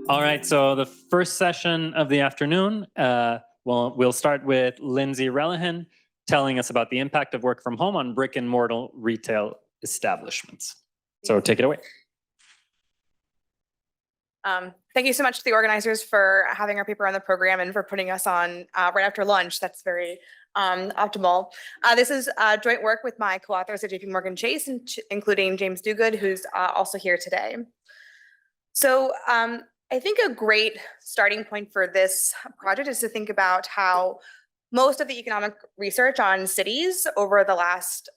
All right, so the first session of the afternoon, we'll start with Lindsay Relihan telling us about the impact of work from home on brick-and-mortar retail establishments. So take it away. Thank you so much to the organizers for having our paper on the program and for putting us on right after lunch. That's very optimal. This is joint work with my co-authors at JPMorgan Chase, including James Duguid, who's also here today. So I think a great starting point for this project is to think about how most of the economic research on cities over the last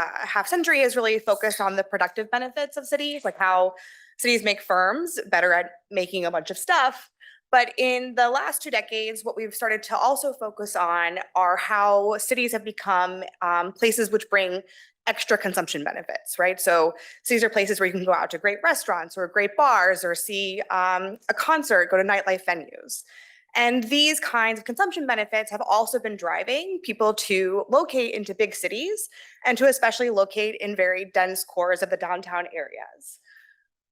half century is really focused on the productive benefits of cities, like how cities make firms better at making a bunch of stuff. But in the last 2 decades, what we've started to also focus on are how cities have become places which bring extra consumption benefits, right? So cities are places where you can go out to great restaurants or great bars or see a concert, go to nightlife venues. And these kinds of consumption benefits have also been driving people to locate into big cities and to especially locate in very dense cores of the downtown areas.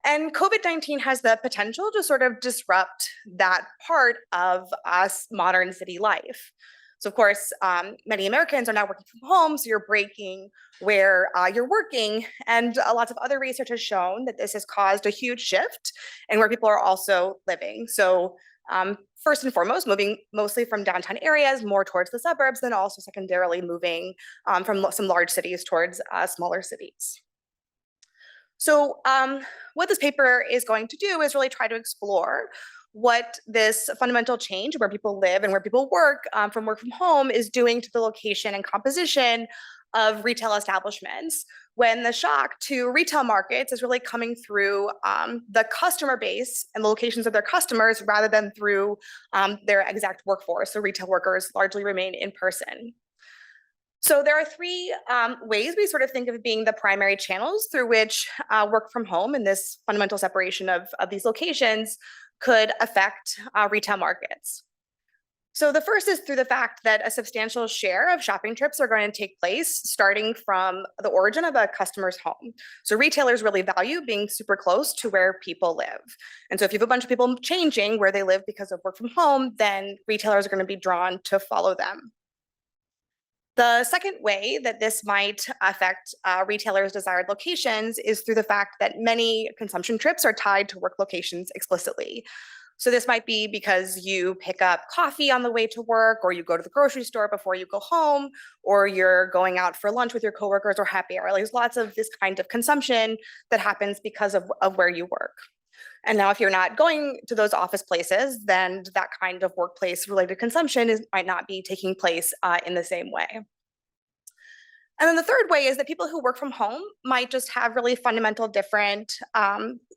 And COVID-19 has the potential to sort of disrupt that part of us modern city life. So of course, many Americans are now working from home, so you're breaking where you're working. And lots of other research has shown that this has caused a huge shift in where people are also living. So first and foremost, moving mostly from downtown areas more towards the suburbs, then also secondarily moving from some large cities towards smaller cities. So what this paper is going to do is really try to explore what this fundamental change where people live and where people work from home is doing to the location and composition of retail establishments when the shock to retail markets is really coming through the customer base and the locations of their customers rather than through their exact workforce. So retail workers largely remain in person. So there are 3 ways we sort of think of being the primary channels through which work from home and this fundamental separation of these locations could affect retail markets. So the first is through the fact that a substantial share of shopping trips are going to take place starting from the origin of a customer's home. So retailers really value being super close to where people live. And so if you have a bunch of people changing where they live because of work from home, then retailers are going to be drawn to follow them. The second way that this might affect retailers' desired locations is through the fact that many consumption trips are tied to work locations explicitly. So this might be because you pick up coffee on the way to work, or you go to the grocery store before you go home, or you're going out for lunch with your coworkers or happy hour. There's lots of this kind of consumption that happens because of where you work. And now if you're not going to those office places, then that kind of workplace related consumption might not be taking place in the same way. And then the third way is that people who work from home might just have really fundamental different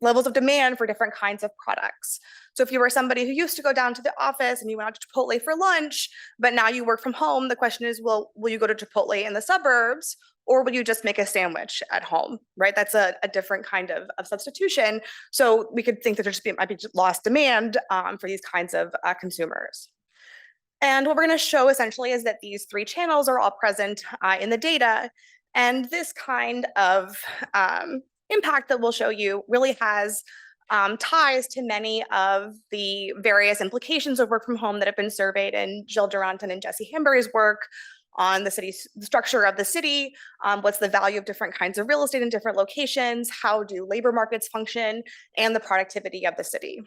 levels of demand for different kinds of products. So if you were somebody who used to go down to the office and you went out to Chipotle for lunch, but now you work from home, the question is, well, will you go to Chipotle in the suburbs or will you just make a sandwich at home, right? That's a different kind of substitution. So we could think that there might be lost demand for these kinds of consumers. And what we're going to show essentially is that these 3 channels are all present in the data. And this kind of impact that we'll show you really has ties to many of the various implications of work from home that have been surveyed in Jill Duranton and Jesse Hambury's work on the structure of the city, what's the value of different kinds of real estate in different locations, how do labor markets function, and the productivity of the city.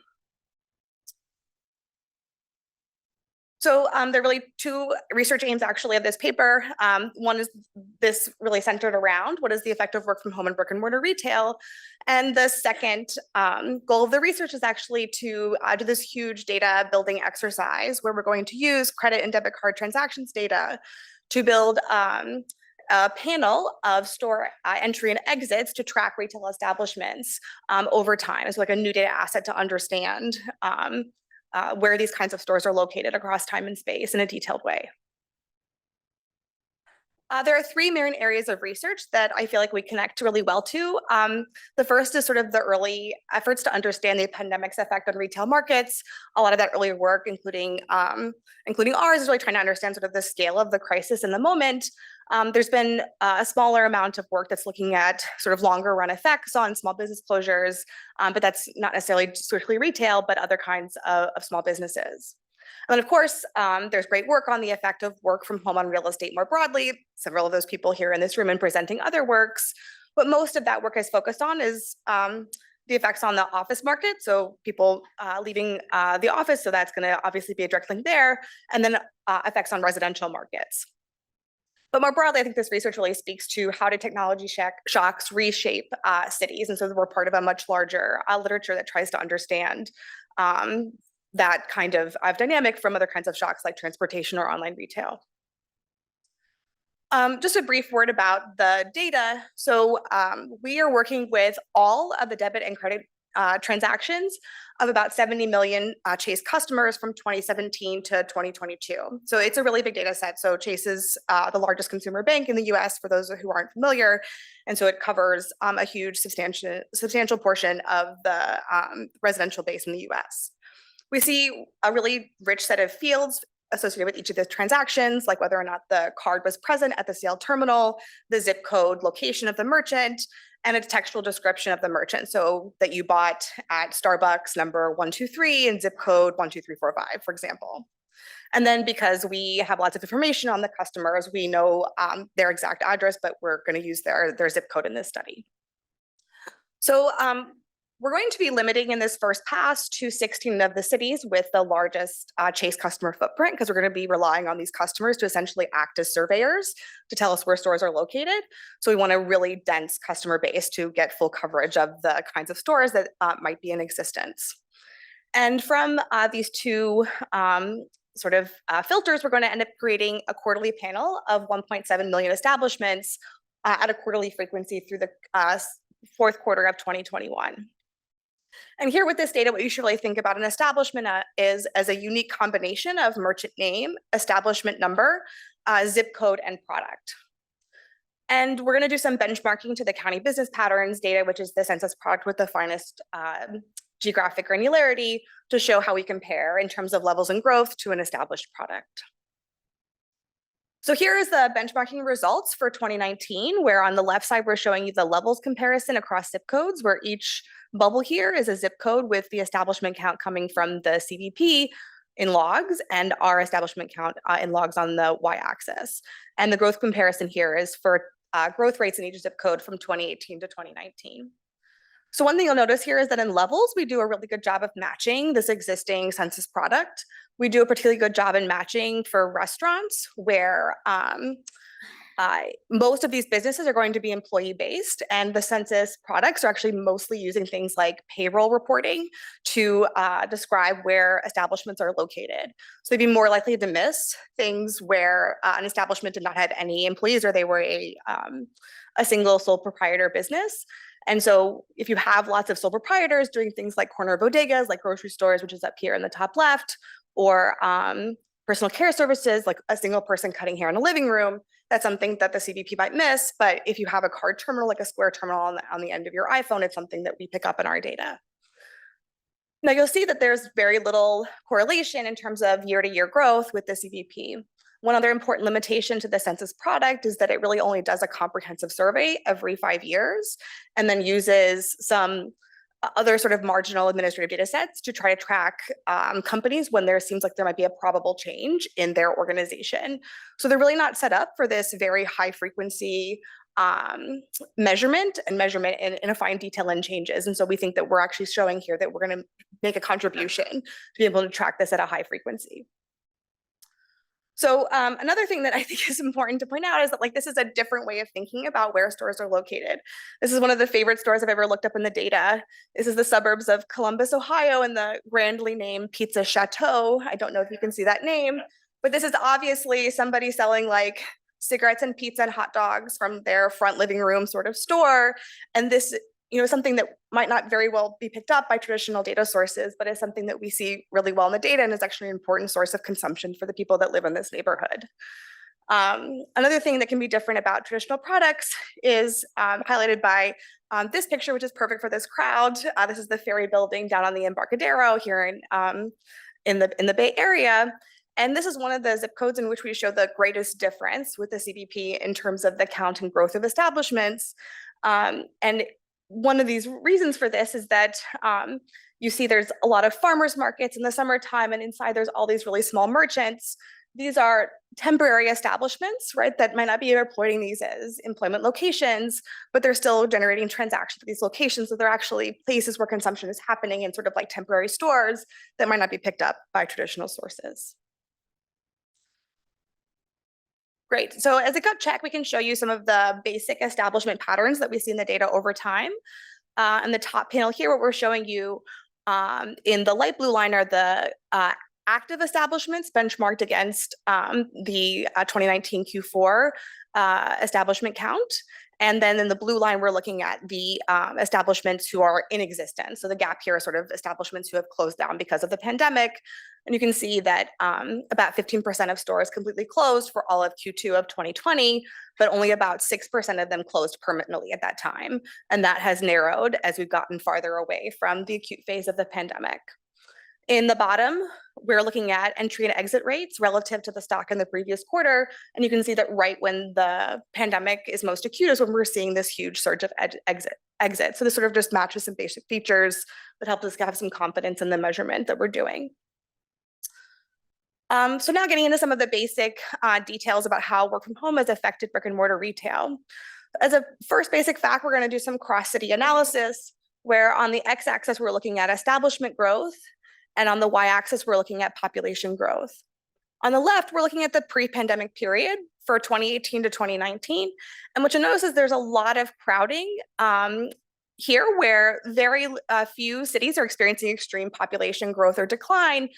So there are really 2 research aims actually of this paper. One is this really centered around what is the effect of work from home and brick and mortar retail. And the second goal of the research is actually to do this huge data building exercise where we're going to use credit and debit card transactions data to build a panel of store entry and exits to track retail establishments over time. It's like a new data asset to understand where these kinds of stores are located across time and space in a detailed way. There are 3 main areas of research that I feel like we connect really well to. The first is sort of the early efforts to understand the pandemic's effect on retail markets. A lot of that earlier work, including ours, is really trying to understand sort of the scale of the crisis in the moment. There's been a smaller amount of work that's looking at sort of longer run effects on small business closures, but that's not necessarily strictly retail, but other kinds of small businesses. And then of course, there's great work on the effect of work from home on real estate more broadly. Several of those people here in this room and presenting other works, but most of that work is focused on is the effects on the office market. So people leaving the office, so that's gonna obviously be a direct link there, and then effects on residential markets. But more broadly, I think this research really speaks to how do technology shocks reshape cities. And so we're part of a much larger literature that tries to understand that kind of dynamic from other kinds of shocks like transportation or online retail. Just a brief word about the data. So we are working with all of the debit and credit transactions of about 70 million Chase customers from 2017 to 2022. So it's a really big data set. So Chase is the largest consumer bank in the US, for those who aren't familiar. And so it covers a huge substantial portion of the residential base in the US. We see a really rich set of fields associated with each of the transactions, like whether or not the card was present at the sale terminal, the zip code location of the merchant, and a textual description of the merchant. So that you bought at Starbucks number 123 and zip code 12345, for example. And then because we have lots of information on the customers, we know their exact address, but we're going to use their zip code in this study. So we're going to be limiting in this first pass to 16 of the cities with the largest Chase customer footprint, because we're going to be relying on these customers to essentially act as surveyors to tell us where stores are located. So we want a really dense customer base to get full coverage of the kinds of stores that might be in existence. And from these two sort of filters, we're going to end up creating a quarterly panel of 1.7 million establishments at a quarterly frequency through the fourth quarter of 2021. And here with this data, what you should really think about an establishment is as a unique combination of merchant name, establishment number, zip code, and product. And we're going to do some benchmarking to the county business patterns data, which is the census product with the finest geographic granularity, to show how we compare in terms of levels and growth to an established product. So here is the benchmarking results for 2019, where on the left side, we're showing you the levels comparison across zip codes, where each bubble here is a zip code with the establishment count coming from the CVP in logs and our establishment count in logs on the y-axis. And the growth comparison here is for growth rates in each zip code from 2018 to 2019. So one thing you'll notice here is that in levels, we do a really good job of matching this existing census product. We do a particularly good job in matching for restaurants, where most of these businesses are going to be employee-based, and the census products are actually mostly using things like payroll reporting to describe where establishments are located. So they'd be more likely to miss things where an establishment did not have any employees, or they were a single sole proprietor business. And so if you have lots of sole proprietors doing things like corner bodegas, like grocery stores, which is up here in the top left, or personal care services, like a single person cutting hair in a living room, that's something that the CVP might miss. But if you have a card terminal, like a Square terminal on the end of your iPhone, it's something that we pick up in our data. Now you'll see that there's very little correlation in terms of year-to-year growth with the CVP. One other important limitation to the census product is that it really only does a comprehensive survey every 5 years, and then uses some other sort of marginal administrative data sets to try to track companies when there seems like there might be a probable change in their organization. So they're really not set up for this very high frequency measurement in a fine detail and changes. And so we think that we're actually showing here that we're going to make a contribution to be able to track this at a high frequency. So another thing that I think is important to point out is that this is a different way of thinking about where stores are located. This is one of the favorite stores I've ever looked up in the data. This is the suburbs of Columbus, Ohio, and the grandly named Pizza Chateau. I don't know if you can see that name, but this is obviously somebody selling cigarettes and pizza and hot dogs from their front living room sort of store. And this, something that might not very well be picked up by traditional data sources, but is something that we see really well in the data and is actually an important source of consumption for the people that live in this neighborhood. Another thing that can be different about traditional products is highlighted by this picture, which is perfect for this crowd. This is the Ferry Building down on the Embarcadero here in the Bay Area. And this is one of the zip codes in which we show the greatest difference with the CBP in terms of the count and growth of establishments. And one of these reasons for this is that you see there's a lot of farmers markets in the summertime, and inside there's all these really small merchants. These are temporary establishments, right, that might not be reporting these as employment locations, but they're still generating transactions at these locations. So they're actually places where consumption is happening in sort of like temporary stores that might not be picked up by traditional sources. Great. So as a gut check, we can show you some of the basic establishment patterns that we see in the data over time. In the top panel here, what we're showing you in the light blue line are the active establishments benchmarked against the 2019 Q4 establishment count. And then in the blue line, we're looking at the establishments who are in existence. So the gap here is sort of establishments who have closed down because of the pandemic. And you can see that about 15% of stores completely closed for all of Q2 of 2020, but only about 6% of them closed permanently at that time. And that has narrowed as we've gotten farther away from the acute phase of the pandemic. In the bottom, we're looking at entry and exit rates relative to the stock in the previous quarter. And you can see that right when the pandemic is most acute is when we're seeing this huge surge of exit. So this sort of just matches some basic features that help us have some confidence in the measurement that we're doing. So now getting into some of the basic details about how work from home has affected brick and mortar retail. As a first basic fact, we're going to do some cross-city analysis, where on the x-axis, we're looking at establishment growth, and on the y-axis, we're looking at population growth. On the left, we're looking at the pre-pandemic period for 2018 to 2019. And what you'll notice is there's a lot of crowding here, where very few cities are experiencing extreme population growth or decline.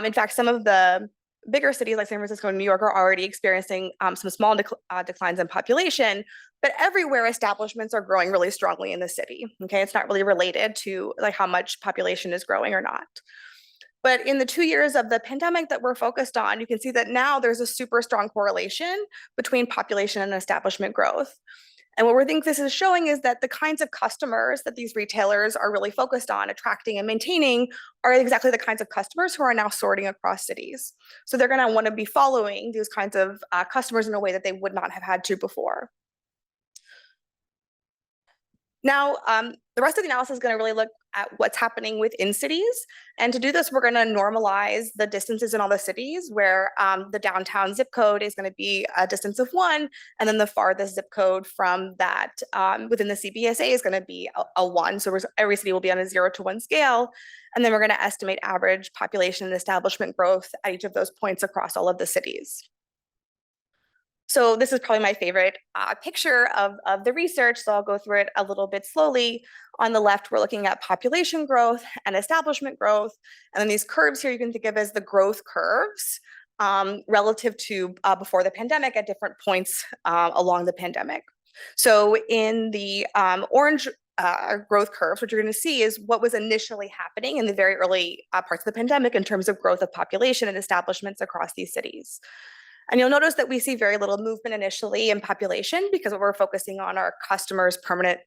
In fact, some of the bigger cities like San Francisco and New York are already experiencing some small declines in population, but everywhere establishments are growing really strongly in the city. Okay, it's not really related to like how much population is growing or not. But in the 2 years of the pandemic that we're focused on, you can see that now there's a super strong correlation between population and establishment growth. And what we think this is showing is that the kinds of customers that these retailers are really focused on attracting and maintaining are exactly the kinds of customers who are now sorting across cities. So they're going to want to be following these kinds of customers in a way that they would not have had to before. Now, the rest of the analysis is going to really look at what's happening within cities. And to do this, we're going to normalize the distances in all the cities, where the downtown zip code is going to be a distance of 1, and then the farthest zip code from that within the CBSA is going to be a 1. So every city will be on a 0 to 1 scale. And then we're going to estimate average population and establishment growth at each of those points across all of the cities. So this is probably my favorite picture of the research, so I'll go through it a little bit slowly. On the left, we're looking at population growth and establishment growth. And then these curves here you can think of as the growth curves relative to before the pandemic at different points along the pandemic. So in the orange growth curves, what you're going to see is what was initially happening in the very early parts of the pandemic in terms of growth of population and establishments across these cities. And you'll notice that we see very little movement initially in population because what we're focusing on are customers' permanent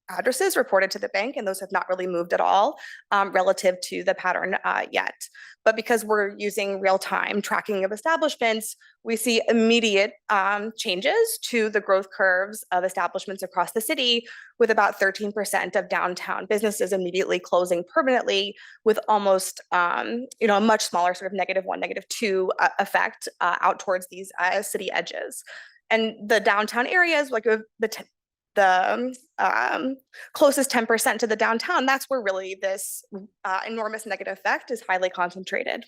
addresses reported to the bank, and those have not really moved at all relative to the pattern yet. But because we're using real-time tracking of establishments, we see immediate changes to the growth curves of establishments across the city, with about 13% of downtown businesses immediately closing permanently, with almost a much smaller sort of -1, -2 effect out towards these city edges. And the downtown areas, like the closest 10% to the downtown, that's where really this enormous negative effect is highly concentrated.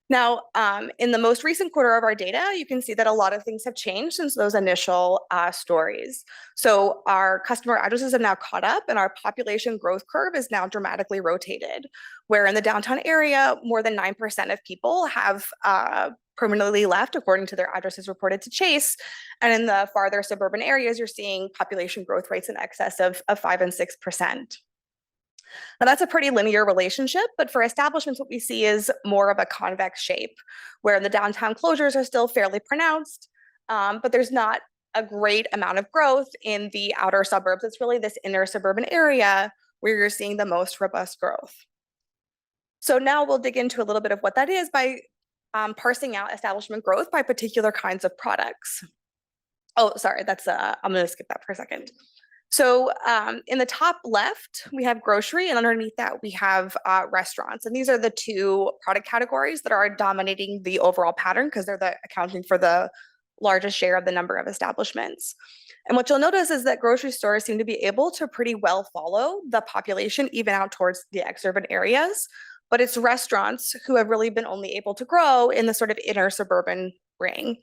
Now, in the most recent quarter of our data, you can see that a lot of things have changed since those initial stories. So our customer addresses have now caught up, and our population growth curve is now dramatically rotated, where in the downtown area, more than 9% of people have permanently left according to their addresses reported to Chase. And in the farther suburban areas, you're seeing population growth rates in excess of 5 and 6%. Now that's a pretty linear relationship, but for establishments, what we see is more of a convex shape, where the downtown closures are still fairly pronounced, but there's not a great amount of growth in the outer suburbs. It's really this inner suburban area where you're seeing the most robust growth. So now we'll dig into a little bit of what that is by parsing out establishment growth by particular kinds of products. Oh, sorry, that's I'm going to skip that for a second. So in the top left, we have grocery, and underneath that, we have restaurants. And these are the two product categories that are dominating the overall pattern because they're accounting for the largest share of the number of establishments. And what you'll notice is that grocery stores seem to be able to pretty well follow the population, even out towards the exurban areas. But it's restaurants who have really been only able to grow in the sort of inner suburban ring.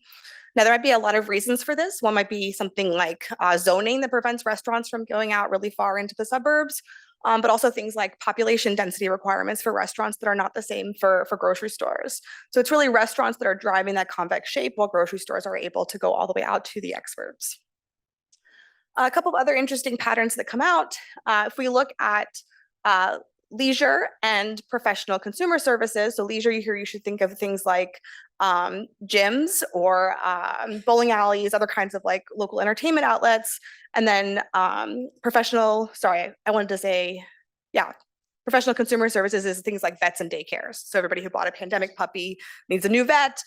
Now, there might be a lot of reasons for this. One might be something like zoning that prevents restaurants from going out really far into the suburbs, but also things like population density requirements for restaurants that are not the same for grocery stores. So it's really restaurants that are driving that convex shape while grocery stores are able to go all the way out to the exurbs. A couple of other interesting patterns that come out, if we look at leisure and professional consumer services. So leisure, here you should think of things like gyms or bowling alleys, other kinds of like local entertainment outlets. And then professional consumer services is things like vets and daycares. So everybody who bought a pandemic puppy needs a new vet.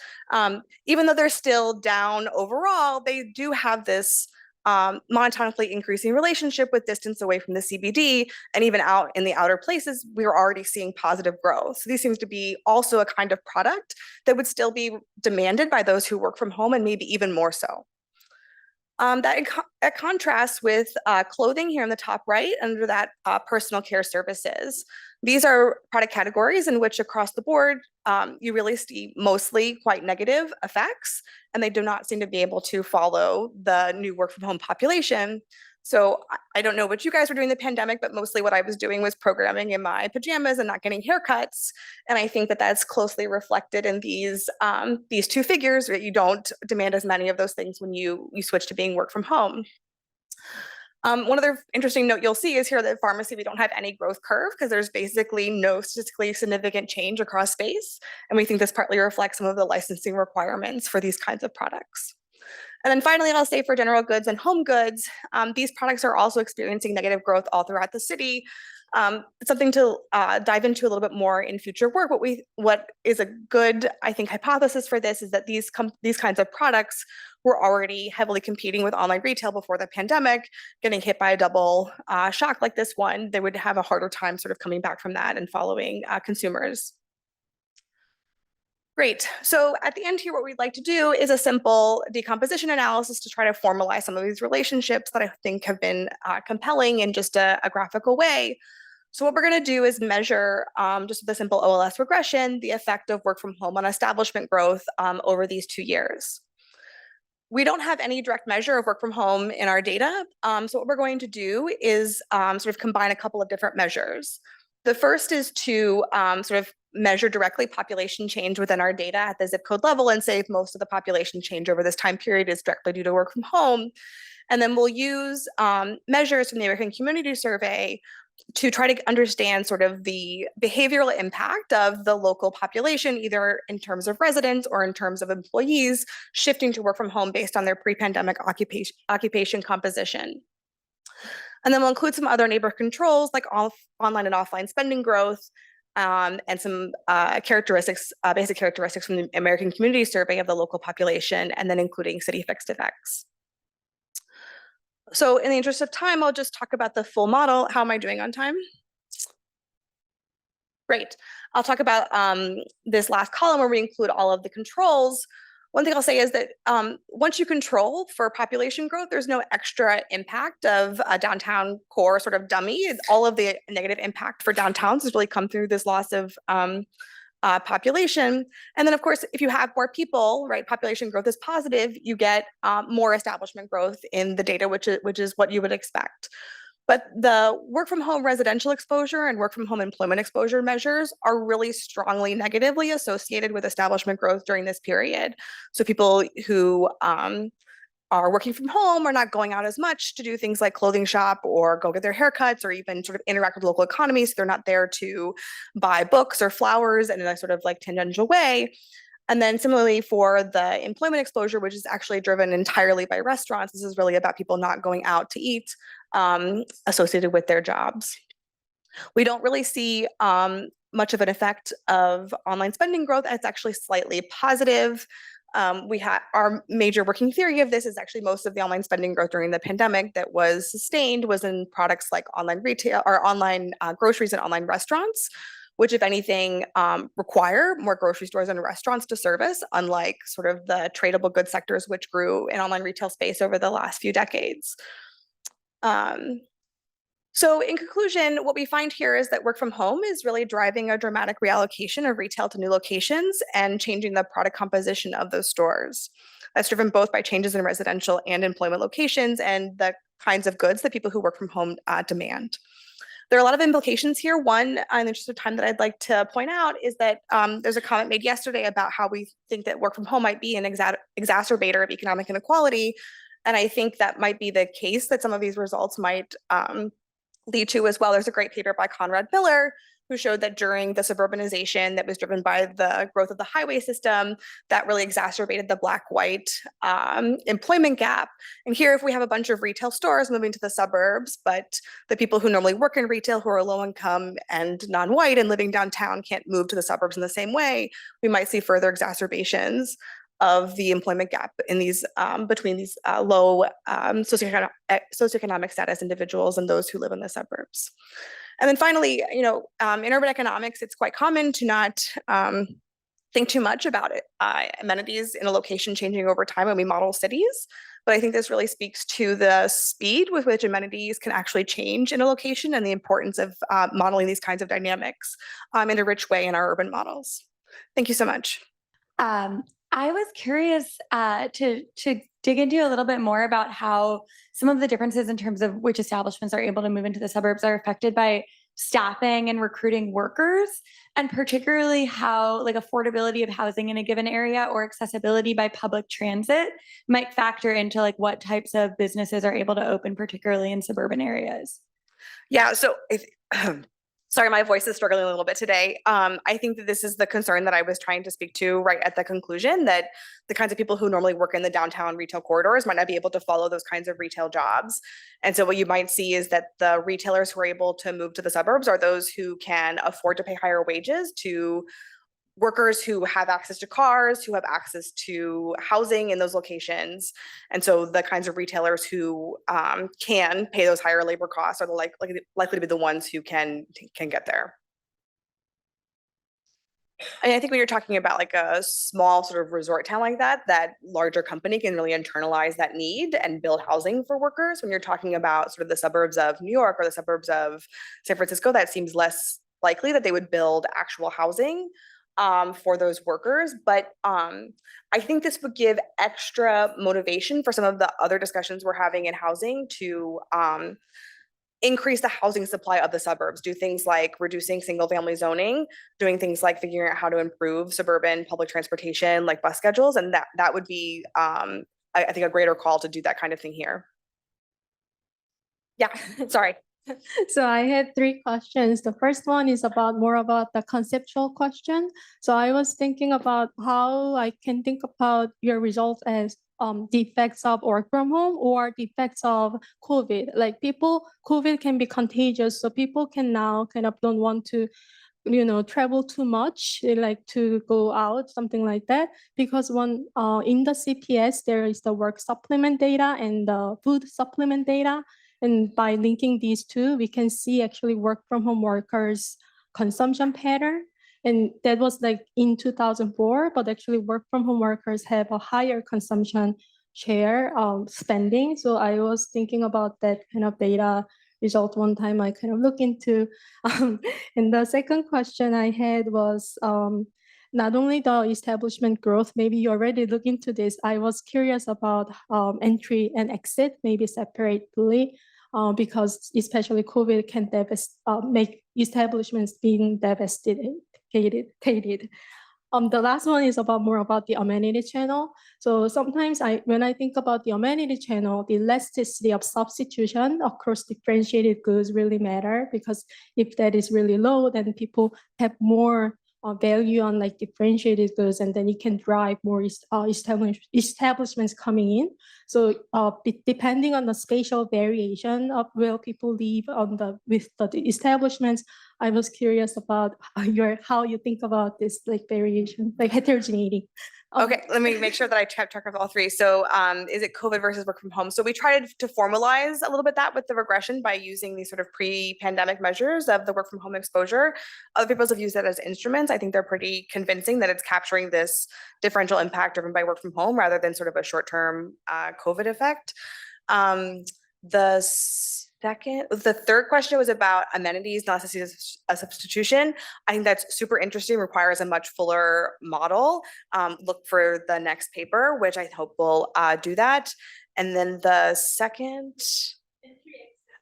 Even though they're still down overall, they do have this monotonically increasing relationship with distance away from the CBD, and even out in the outer places, we are already seeing positive growth. So these seems to be also a kind of product that would still be demanded by those who work from home, and maybe even more so. That contrasts with clothing here in the top right, under that personal care services. These are product categories in which across the board, you really see mostly quite negative effects, and they do not seem to be able to follow the new work from home population. So I don't know what you guys were doing in the pandemic, but mostly what I was doing was programming in my pajamas and not getting haircuts. And I think that that's closely reflected in these two figures, that you don't demand as many of those things when you switch to being work from home. One other interesting note you'll see is here that pharmacy, we don't have any growth curve because there's basically no statistically significant change across space. And we think this partly reflects some of the licensing requirements for these kinds of products. And then finally, I'll say for general goods and home goods, these products are also experiencing negative growth all throughout the city. It's something to dive into a little bit more in future work. What is a good, I think, hypothesis for this is that these kinds of products were already heavily competing with online retail before the pandemic. Getting hit by a double shock like this one, they would have a harder time sort of coming back from that and following consumers. Great. So at the end here, what we'd like to do is a simple decomposition analysis to try to formalize some of these relationships that I think have been compelling in just a graphical way. So what we're going to do is measure, just with a simple OLS regression, the effect of work from home on establishment growth over these 2 years. We don't have any direct measure of work from home in our data. So what we're going to do is sort of combine a couple of different measures. The first is to sort of measure directly population change within our data at the zip code level and say if most of the population change over this time period is directly due to work from home. And then we'll use measures from the American Community Survey to try to understand sort of the behavioral impact of the local population, either in terms of residents or in terms of employees shifting to work from home based on their pre-pandemic occupation composition. And then we'll include some other neighbor controls like online and offline spending growth, and some characteristics, basic characteristics from the American Community Survey of the local population, and then including city fixed effects. So in the interest of time, I'll just talk about the full model. How am I doing on time? Great. I'll talk about this last column where we include all of the controls. One thing I'll say is that once you control for population growth, there's no extra impact of a downtown core sort of dummy. All of the negative impact for downtowns has really come through this loss of population. And then, of course, if you have more people, right, population growth is positive, you get more establishment growth in the data, which is what you would expect. But the work from home residential exposure and work from home employment exposure measures are really strongly negatively associated with establishment growth during this period. So people who are working from home are not going out as much to do things like clothing shop or go get their haircuts or even sort of interact with local economies. So they're not there to buy books or flowers in a sort of like tangential way. And then similarly for the employment exposure, which is actually driven entirely by restaurants, this is really about people not going out to eat associated with their jobs. We don't really see much of an effect of online spending growth. It's actually slightly positive. Our major working theory of this is actually most of the online spending growth during the pandemic that was sustained was in products like online retail or online groceries and online restaurants, which if anything require more grocery stores and restaurants to service, unlike sort of the tradable goods sectors which grew in online retail space over the last few decades. So in conclusion, what we find here is that work from home is really driving a dramatic reallocation of retail to new locations and changing the product composition of those stores. That's driven both by changes in residential and employment locations and the kinds of goods that people who work from home demand. There are a lot of implications here. One, in the interest of time, that I'd like to point out is that there's a comment made yesterday about how we think that work from home might be an exacerbator of economic inequality. And I think that might be the case, that some of these results might lead to as well. There's a great paper by Conrad Miller who showed that during the suburbanization that was driven by the growth of the highway system, that really exacerbated the black-white employment gap. And here, if we have a bunch of retail stores moving to the suburbs, but the people who normally work in retail who are low income and non-white and living downtown can't move to the suburbs in the same way, we might see further exacerbations of the employment gap in these between these low socioeconomic status individuals and those who live in the suburbs. And then finally, in urban economics, it's quite common to not think too much about it. Amenities in a location changing over time when we model cities. But I think this really speaks to the speed with which amenities can actually change in a location and the importance of modeling these kinds of dynamics in a rich way in our urban models. Thank you so much. I was curious to dig into a little bit more about how some of the differences in terms of which establishments are able to move into the suburbs are affected by staffing and recruiting workers, and particularly how like affordability of housing in a given area or accessibility by public transit might factor into like what types of businesses are able to open, particularly in suburban areas. Yeah, so sorry, my voice is struggling a little bit today. I think that this is the concern that I was trying to speak to right at the conclusion, that the kinds of people who normally work in the downtown retail corridors might not be able to follow those kinds of retail jobs. And so what you might see is that the retailers who are able to move to the suburbs are those who can afford to pay higher wages to workers who have access to cars, who have access to housing in those locations. And so the kinds of retailers who can pay those higher labor costs are likely to be the ones who can get there. And I think when you're talking about like a small sort of resort town like that, that larger company can really internalize that need and build housing for workers. When you're talking about sort of the suburbs of New York or the suburbs of San Francisco, that seems less likely that they would build actual housing for those workers. But I think this would give extra motivation for some of the other discussions we're having in housing to increase the housing supply of the suburbs, do things like reducing single family zoning, doing things like figuring out how to improve suburban public transportation, like bus schedules. And that would be, I think, a greater call to do that kind of thing here. Yeah, sorry. So I had 3 questions. The first one is more about the conceptual question. So I was thinking about how I can think about your results as the effects of work from home or the effects of COVID. Like COVID can be contagious, so people can now kind of don't want to travel too much. They like to go out, something like that. Because in the CPS, there is the work supplement data and the food supplement data. And by linking these two, we can see actually work from home workers' consumption pattern. And that was like in 2004, but actually work from home workers have a higher consumption share spending. So I was thinking about that kind of data result one time I kind of look into. And the second question I had was not only the establishment growth, maybe you already look into this. I was curious about entry and exit, maybe separately, because especially COVID can make establishments being devastated. The last one is more about the amenity channel. So sometimes when I think about the amenity channel, the elasticity of substitution across differentiated goods really matter, because if that is really low, then people have more value on like differentiated goods, and then it can drive more establishments coming in. So depending on the spatial variation of where people live with the establishments, I was curious about how you think about this like variation, like heterogeneity. Okay, let me make sure that I check of all three. So is it COVID versus work from home? So we tried to formalize a little bit that with the regression by using these sort of pre-pandemic measures of the work from home exposure. Other people have used that as instruments. I think they're pretty convincing that it's capturing this differential impact driven by work from home rather than sort of a short-term COVID effect. The third question was about amenities not necessarily a substitution. I think that's super interesting, requires a much fuller model. Look for the next paper, which I hope will do that. And then the second,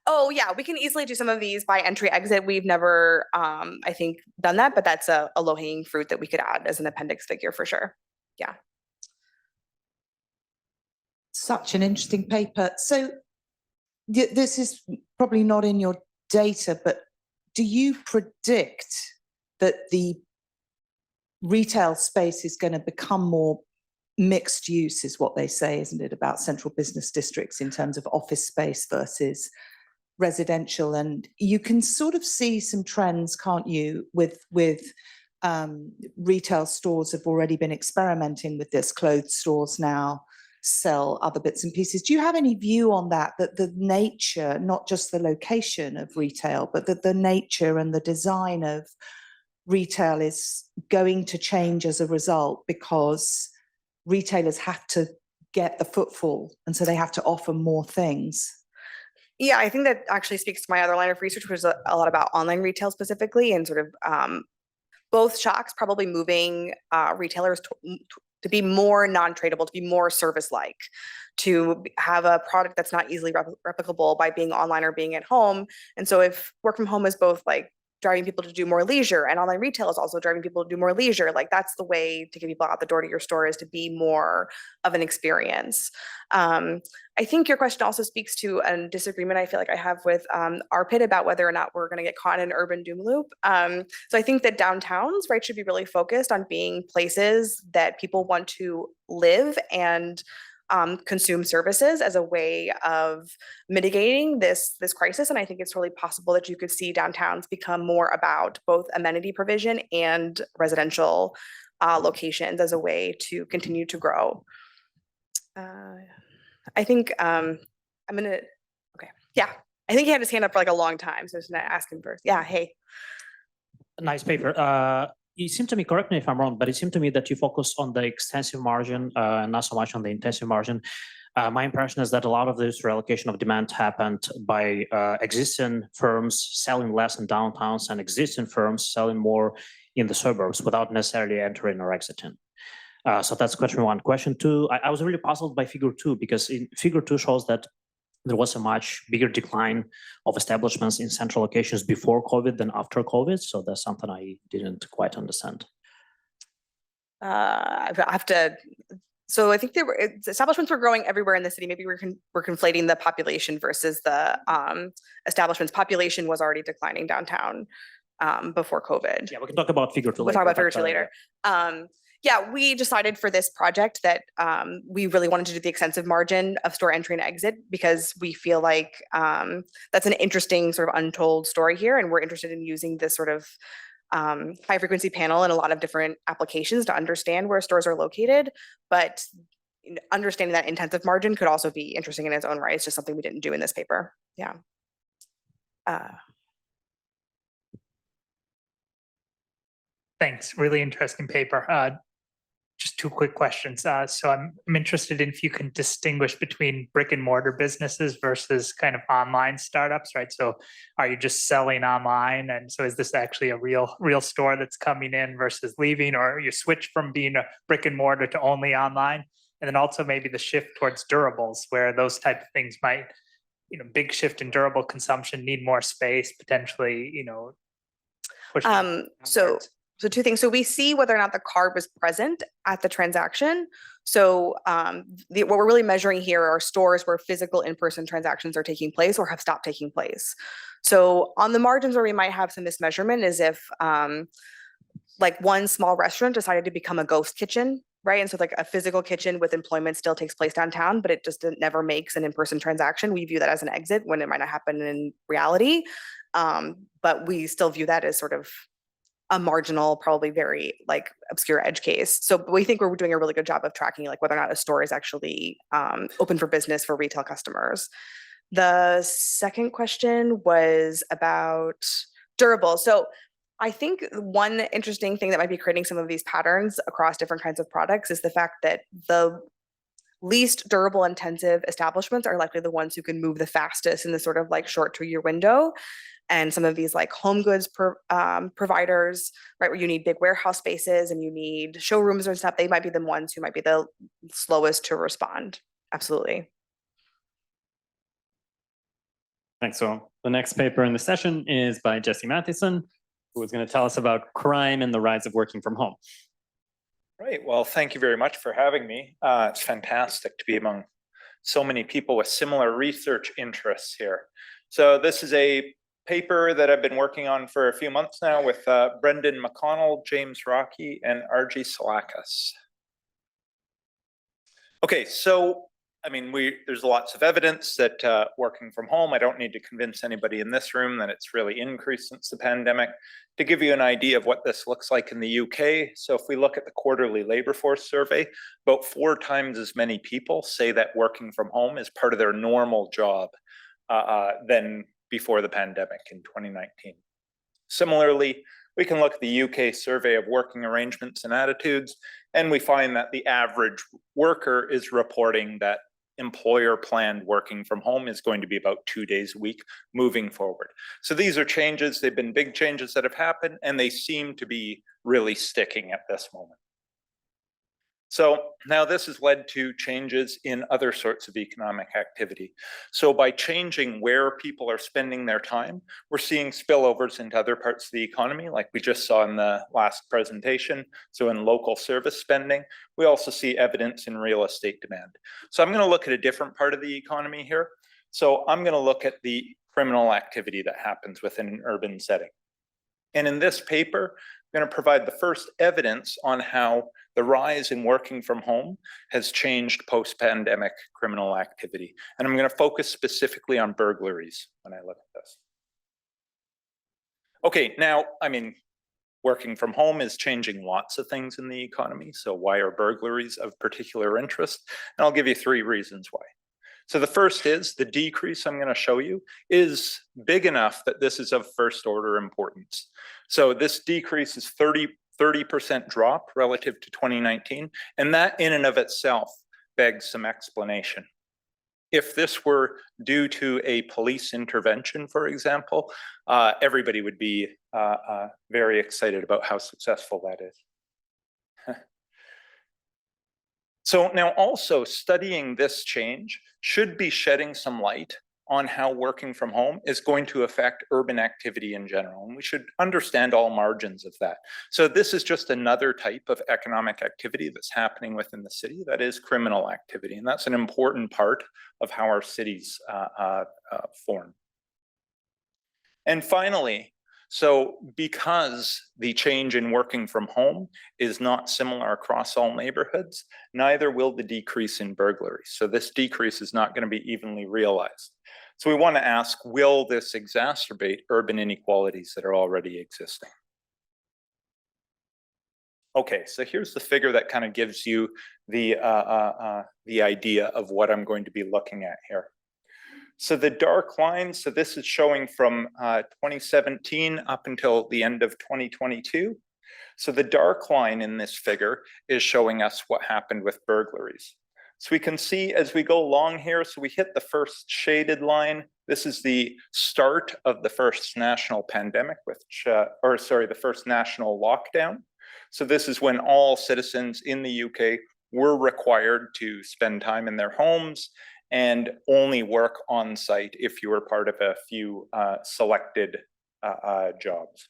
oh yeah, we can easily do some of these by entry exit. We've never, I think, done that, but that's a low-hanging fruit that we could add as an appendix figure for sure. Yeah. Such an interesting paper. So this is probably not in your data, but do you predict that the retail space is going to become more mixed use, is what they say, isn't it, about central business districts in terms of office space versus residential? And you can sort of see some trends, can't you, with retail stores have already been experimenting with this. Clothes stores now sell other bits and pieces. Do you have any view on that the nature, not just the location of retail, but that the nature and the design of retail is going to change as a result because retailers have to get the footfall and so they have to offer more things? Yeah, I think that actually speaks to my other line of research, which is a lot about online retail specifically, and sort of both shocks probably moving retailers to be more non-tradable, to be more service-like, to have a product that's not easily replicable by being online or being at home. And so if work from home is both like driving people to do more leisure and online retail is also driving people to do more leisure, like that's the way to get people out the door to your store, is to be more of an experience. I think your question also speaks to a disagreement I feel like I have with ARPID about whether or not we're going to get caught in an urban doom loop. So I think that downtowns, right, should be really focused on being places that people want to live and consume services as a way of mitigating this crisis. And I think it's really possible that you could see downtowns become more about both amenity provision and residential locations as a way to continue to grow. I think I'm gonna, okay, yeah. I think he had his hand up for like a long time, so I was gonna ask him first. Yeah, hey. Nice paper. It seemed to me, correct me if I'm wrong, but it seemed to me that you focus on the extensive margin and not so much on the intensive margin. My impression is that a lot of this reallocation of demand happened by existing firms selling less in downtowns and existing firms selling more in the suburbs without necessarily entering or exiting. So that's question one. Question two, I was really puzzled by figure two, because figure two shows that there was a much bigger decline of establishments in central locations before COVID than after COVID. So that's something I didn't quite understand. I have to, so I think establishments were growing everywhere in the city. Maybe we're conflating the population versus the establishments. Population was already declining downtown before COVID. Yeah, we can talk about figure two. We'll talk about figure two later. Yeah, we decided for this project that we really wanted to do the extensive margin of store entry and exit because we feel like that's an interesting sort of untold story here. And we're interested in using this sort of high frequency panel in a lot of different applications to understand where stores are located. But understanding that intensive margin could also be interesting in its own right. It's just something we didn't do in this paper. Yeah. Thanks. Really interesting paper. Just two quick questions. So I'm interested in if you can distinguish between brick and mortar businesses versus kind of online startups, right? So are you just selling online? And so is this actually a real store that's coming in versus leaving, or you switch from being a brick and mortar to only online? And then also maybe the shift towards durables, where those type of things might, big shift in durable consumption, need more space, potentially, push. So two things. So we see whether or not the card was present at the transaction. So what we're really measuring here are stores where physical in-person transactions are taking place or have stopped taking place. So on the margins where we might have some mismeasurement is if like one small restaurant decided to become a ghost kitchen, right? And so like a physical kitchen with employment still takes place downtown, but it just never makes an in-person transaction. We view that as an exit when it might not happen in reality. But we still view that as sort of a marginal, probably very like obscure edge case. So we think we're doing a really good job of tracking like whether or not a store is actually open for business for retail customers. The second question was about durable. So I think one interesting thing that might be creating some of these patterns across different kinds of products is the fact that the least durable intensive establishments are likely the ones who can move the fastest in the sort of like short 2-year window. And some of these like home goods providers, right, where you need big warehouse spaces and you need showrooms and stuff, they might be the ones who might be the slowest to respond. Absolutely. Thanks. So the next paper in the session is by Jesse Matheson, who is going to tell us about crime and the rise of working from home. Right. Well, thank you very much for having me. It's fantastic to be among so many people with similar research interests here. So this is a paper that I've been working on for a few months now with Brendon, McConnell, James Rockey, and Argyris. Okay, so I mean, there's lots of evidence that working from home, I don't need to convince anybody in this room that it's really increased since the pandemic. To give you an idea of what this looks like in the UK, so if we look at the quarterly labor force survey, about 4 times as many people say that working from home is part of their normal job than before the pandemic in 2019. Similarly, we can look at the UK survey of working arrangements and attitudes, and we find that the average worker is reporting that employer planned working from home is going to be about 2 days a week moving forward. So these are changes, they've been big changes that have happened, and they seem to be really sticking at this moment. So now this has led to changes in other sorts of economic activity. So by changing where people are spending their time, we're seeing spillovers into other parts of the economy, like we just saw in the last presentation. So in local service spending, we also see evidence in real estate demand. So I'm going to look at a different part of the economy here. So I'm going to look at the criminal activity that happens within an urban setting. And in this paper, I'm going to provide the first evidence on how the rise in working from home has changed post-pandemic criminal activity. And I'm going to focus specifically on burglaries when I look at this. Okay, now, I mean, working from home is changing lots of things in the economy. So why are burglaries of particular interest? And I'll give you 3 reasons why. So the first is the decrease I'm going to show you is big enough that this is of first order importance. So this decrease is 30% drop relative to 2019. And that in and of itself begs some explanation. If this were due to a police intervention, for example, everybody would be very excited about how successful that is. So now also studying this change should be shedding some light on how working from home is going to affect urban activity in general. And we should understand all margins of that. So this is just another type of economic activity that's happening within the city, that is criminal activity. And that's an important part of how our cities form. And finally, so because the change in working from home is not similar across all neighborhoods, neither will the decrease in burglaries. So this decrease is not going to be evenly realized. So we want to ask, will this exacerbate urban inequalities that are already existing? Okay, so here's the figure that kind of gives you the idea of what I'm going to be looking at here. So the dark line, so this is showing from 2017 up until the end of 2022. So the dark line in this figure is showing us what happened with burglaries. So we can see as we go along here, so we hit the first shaded line. This is the start of the first national pandemic, the first national lockdown. So this is when all citizens in the UK were required to spend time in their homes and only work on site if you were part of a few selected jobs.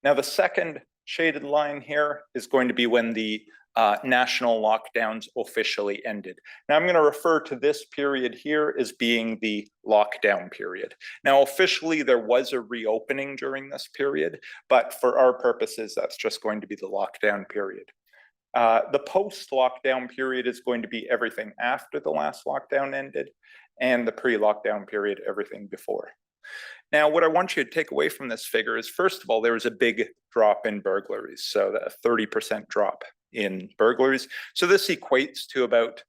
Now the second shaded line here is going to be when the national lockdowns officially ended. Now I'm going to refer to this period here as being the lockdown period. Now officially there was a reopening during this period, but for our purposes that's just going to be the lockdown period. The post-lockdown period is going to be everything after the last lockdown ended, and the pre-lockdown period, everything before. Now, what I want you to take away from this figure is, first of all, there was a big drop in burglaries, so a 30% drop in burglaries. So this equates to about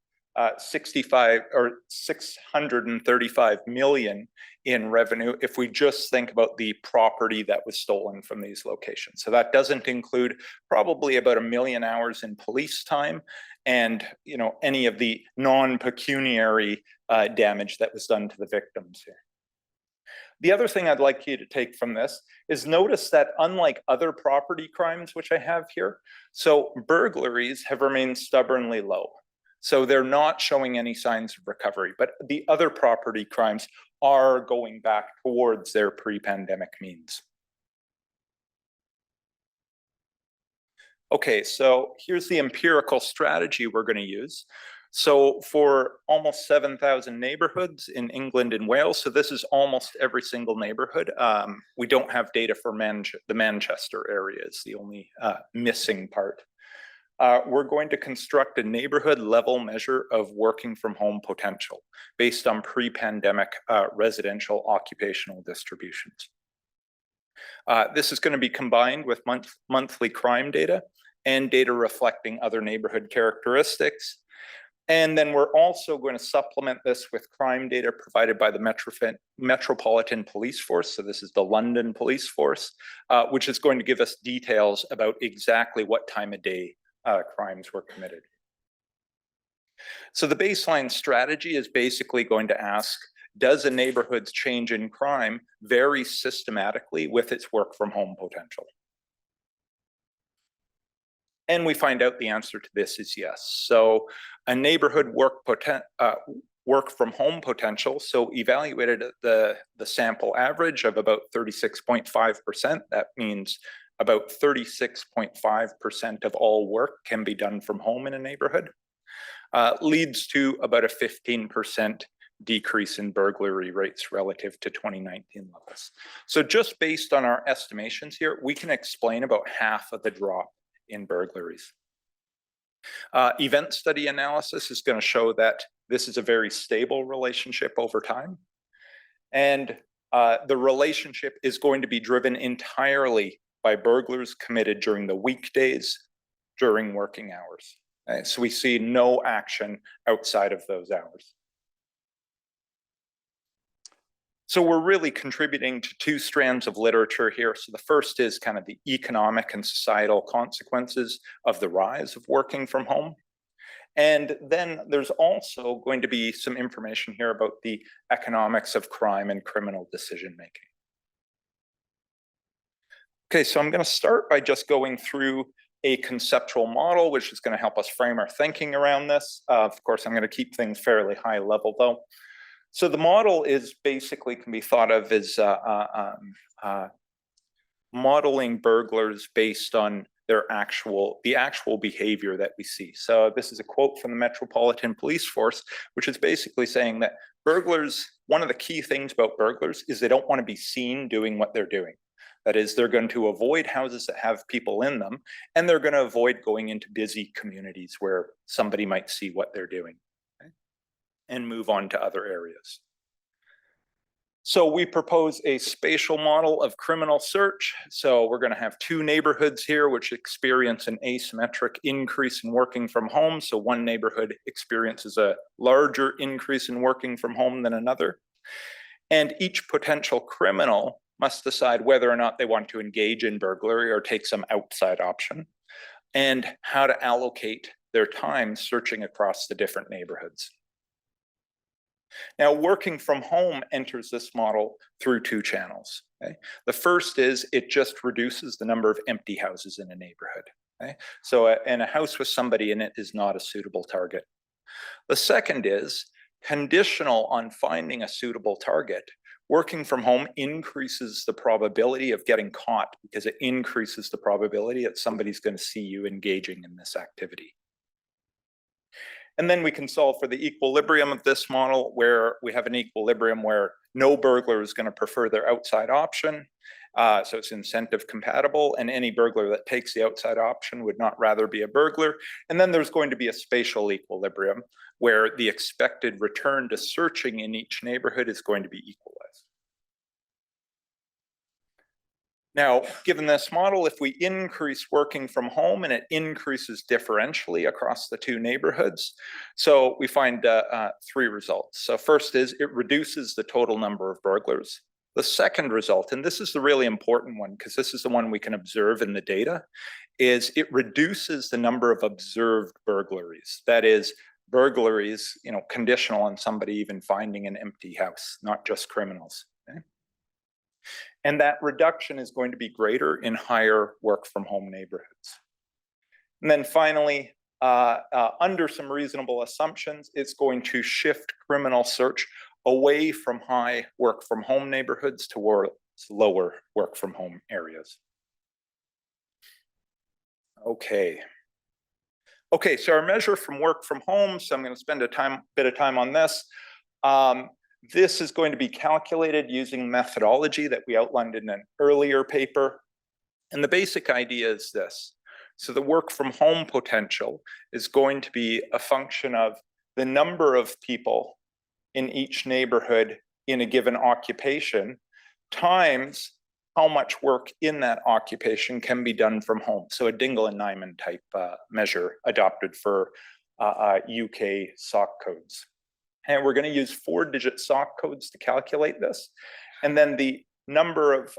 635 million in revenue if we just think about the property that was stolen from these locations. So that doesn't include probably about 1 million hours in police time and any of the non-pecuniary damage that was done to the victims here. The other thing I'd like you to take from this is notice that unlike other property crimes, which I have here, so burglaries have remained stubbornly low. So they're not showing any signs of recovery, but the other property crimes are going back towards their pre-pandemic means. Okay, so here's the empirical strategy we're going to use. So for almost 7,000 neighborhoods in England and Wales, so this is almost every single neighborhood. We don't have data for the Manchester area, is the only missing part. We're going to construct a neighborhood level measure of working from home potential based on pre-pandemic residential occupational distributions. This is going to be combined with monthly crime data and data reflecting other neighborhood characteristics. And then we're also going to supplement this with crime data provided by the Metropolitan Police Force. So this is the London Police Force, which is going to give us details about exactly what time of day crimes were committed. So the baseline strategy is basically going to ask, does a neighborhood's change in crime vary systematically with its work from home potential? And we find out the answer to this is yes. So a neighborhood work from home potential, so evaluated at the sample average of about 36.5%, that means about 36.5% of all work can be done from home in a neighborhood, leads to about a 15% decrease in burglary rates relative to 2019 levels. So just based on our estimations here, we can explain about half of the drop in burglaries. Event study analysis is going to show that this is a very stable relationship over time. And the relationship is going to be driven entirely by burglars committed during the weekdays, during working hours. So we see no action outside of those hours. So we're really contributing to two strands of literature here. So the first is kind of the economic and societal consequences of the rise of working from home. And then there's also going to be some information here about the economics of crime and criminal decision making. Okay, so I'm going to start by just going through a conceptual model, which is going to help us frame our thinking around this. Of course, I'm going to keep things fairly high level though. So the model is basically can be thought of as modeling burglars based on the actual behavior that we see. So this is a quote from the Metropolitan Police Force, which is basically saying that burglars, one of the key things about burglars is they don't want to be seen doing what they're doing. That is, they're going to avoid houses that have people in them, and they're going to avoid going into busy communities where somebody might see what they're doing, okay, and move on to other areas. So we propose a spatial model of criminal search. So we're going to have two neighborhoods here which experience an asymmetric increase in working from home. So one neighborhood experiences a larger increase in working from home than another. And each potential criminal must decide whether or not they want to engage in burglary or take some outside option, and how to allocate their time searching across the different neighborhoods. Now, working from home enters this model through two channels. Okay? The first is it just reduces the number of empty houses in a neighborhood. Okay? So and a house with somebody in it is not a suitable target. The second is conditional on finding a suitable target. Working from home increases the probability of getting caught because it increases the probability that somebody's going to see you engaging in this activity. And then we can solve for the equilibrium of this model, where we have an equilibrium where no burglar is going to prefer their outside option. So it's incentive compatible, and any burglar that takes the outside option would not rather be a burglar. And then there's going to be a spatial equilibrium where the expected return to searching in each neighborhood is going to be equalized. Now, given this model, if we increase working from home, and it increases differentially across the two neighborhoods, so we find three results. So first is it reduces the total number of burglars. The second result, and this is the really important one because this is the one we can observe in the data, is it reduces the number of observed burglaries. That is, burglaries, conditional on somebody even finding an empty house, not just criminals. Okay? And that reduction is going to be greater in higher work from home neighborhoods. And then finally, under some reasonable assumptions, it's going to shift criminal search away from high work from home neighborhoods towards lower work from home areas. Okay, so our measure from work from home, so I'm going to spend a bit of time on this. This is going to be calculated using methodology that we outlined in an earlier paper. And the basic idea is this. So the work from home potential is going to be a function of the number of people in each neighborhood in a given occupation times how much work in that occupation can be done from home. So a Dingle and Nyman type measure adopted for UK SOC codes. And we're going to use 4-digit SOC codes to calculate this. And then the number of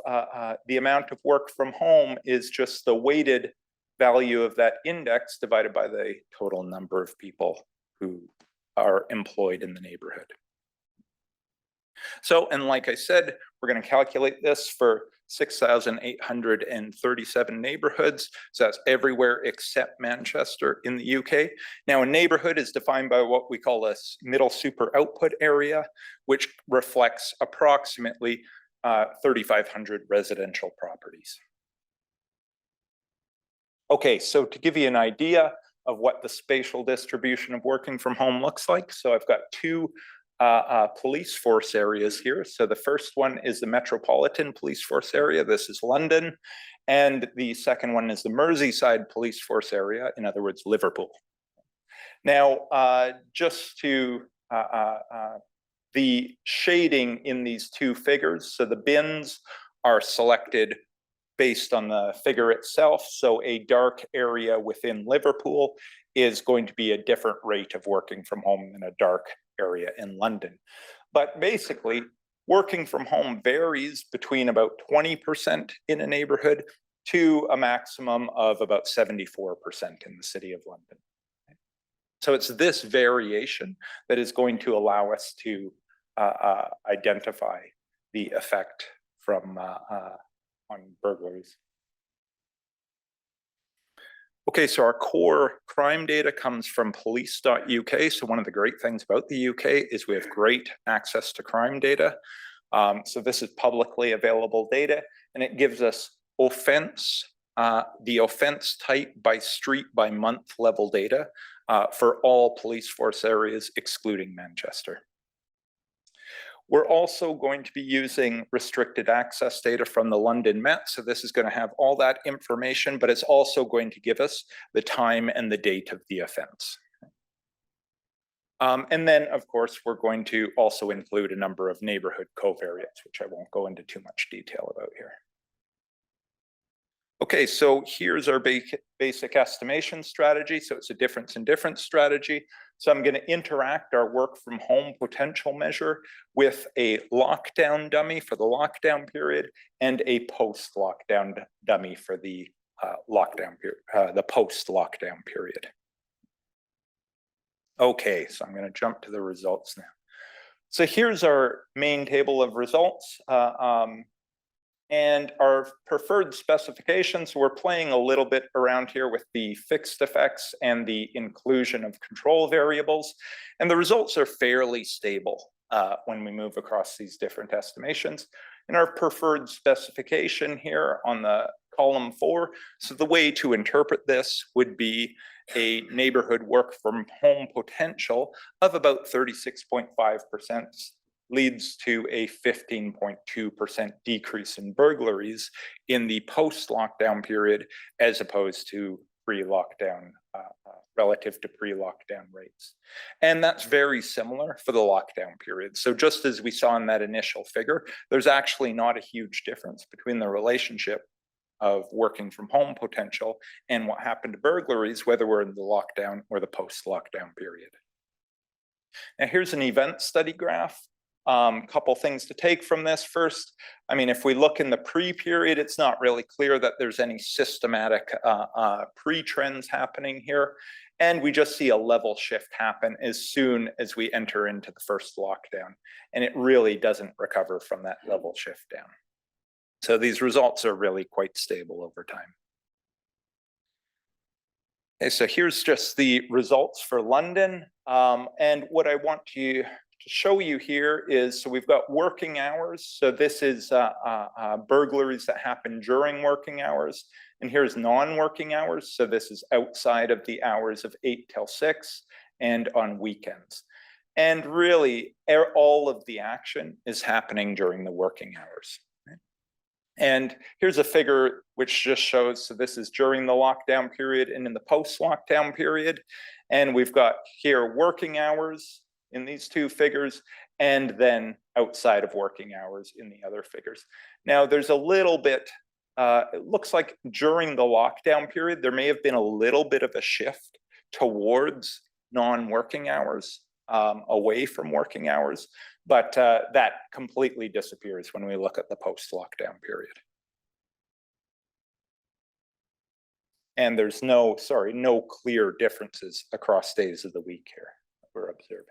the amount of work from home is just the weighted value of that index divided by the total number of people who are employed in the neighborhood. So, and like I said, we're going to calculate this for 6,837 neighborhoods. So that's everywhere except Manchester in the UK. Now, a neighborhood is defined by what we call a middle super output area, which reflects approximately 3,500 residential properties. Okay, so to give you an idea of what the spatial distribution of working from home looks like, so I've got two police force areas here. So the first one is the Metropolitan Police Force area. This is London. And the second one is the Merseyside Police Force area, in other words, Liverpool. Now, just to the shading in these two figures, so the bins are selected based on the figure itself. So a dark area within Liverpool is going to be a different rate of working from home than a dark area in London. But basically, working from home varies between about 20% in a neighborhood to a maximum of about 74% in the City of London. So it's this variation that is going to allow us to identify the effect from on burglaries. Okay, so our core crime data comes from police.uk. So one of the great things about the UK is we have great access to crime data. So this is publicly available data, and it gives us offense, the offense type by street by month level data for all police force areas excluding Manchester. We're also going to be using restricted access data from the London Met. So this is going to have all that information, but it's also going to give us the time and the date of the offense. And then, of course, we're going to also include a number of neighborhood covariates, which I won't go into too much detail about here. Okay, so here's our basic estimation strategy. So it's a difference in difference strategy. So I'm going to interact our work from home potential measure with a lockdown dummy for the lockdown period and a post-lockdown dummy for the lockdown period, the post-lockdown period. Okay, so I'm going to jump to the results now. So here's our main table of results. And our preferred specifications, we're playing a little bit around here with the fixed effects and the inclusion of control variables. And the results are fairly stable. when we move across these different estimations. In our preferred specification here on the column 4, so the way to interpret this would be a neighborhood work from home potential of about 36.5% leads to a 15.2% decrease in burglaries in the post-lockdown period as opposed to pre-lockdown, relative to pre-lockdown rates. And that's very similar for the lockdown period. So just as we saw in that initial figure, there's actually not a huge difference between the relationship of working from home potential and what happened to burglaries, whether we're in the lockdown or the post-lockdown period. Now here's an event study graph. Couple things to take from this. First, I mean, if we look in the pre-period, it's not really clear that there's any systematic pre-trends happening here. And we just see a level shift happen as soon as we enter into the first lockdown. And it really doesn't recover from that level shift down. So these results are really quite stable over time. Okay, so here's just the results for London. And what I want to show you here is, so we've got working hours. So this is burglaries that happen during working hours. And here's non-working hours. So this is outside of the hours of 8 till 6 and on weekends. And really, all of the action is happening during the working hours. And here's a figure which just shows, so this is during the lockdown period and in the post-lockdown period. And we've got here working hours in these two figures, and then outside of working hours in the other figures. Now there's a little bit, it looks like during the lockdown period, there may have been a little bit of a shift towards non-working hours, away from working hours, but that completely disappears when we look at the post-lockdown period. And there's no clear differences across days of the week here that we're observing.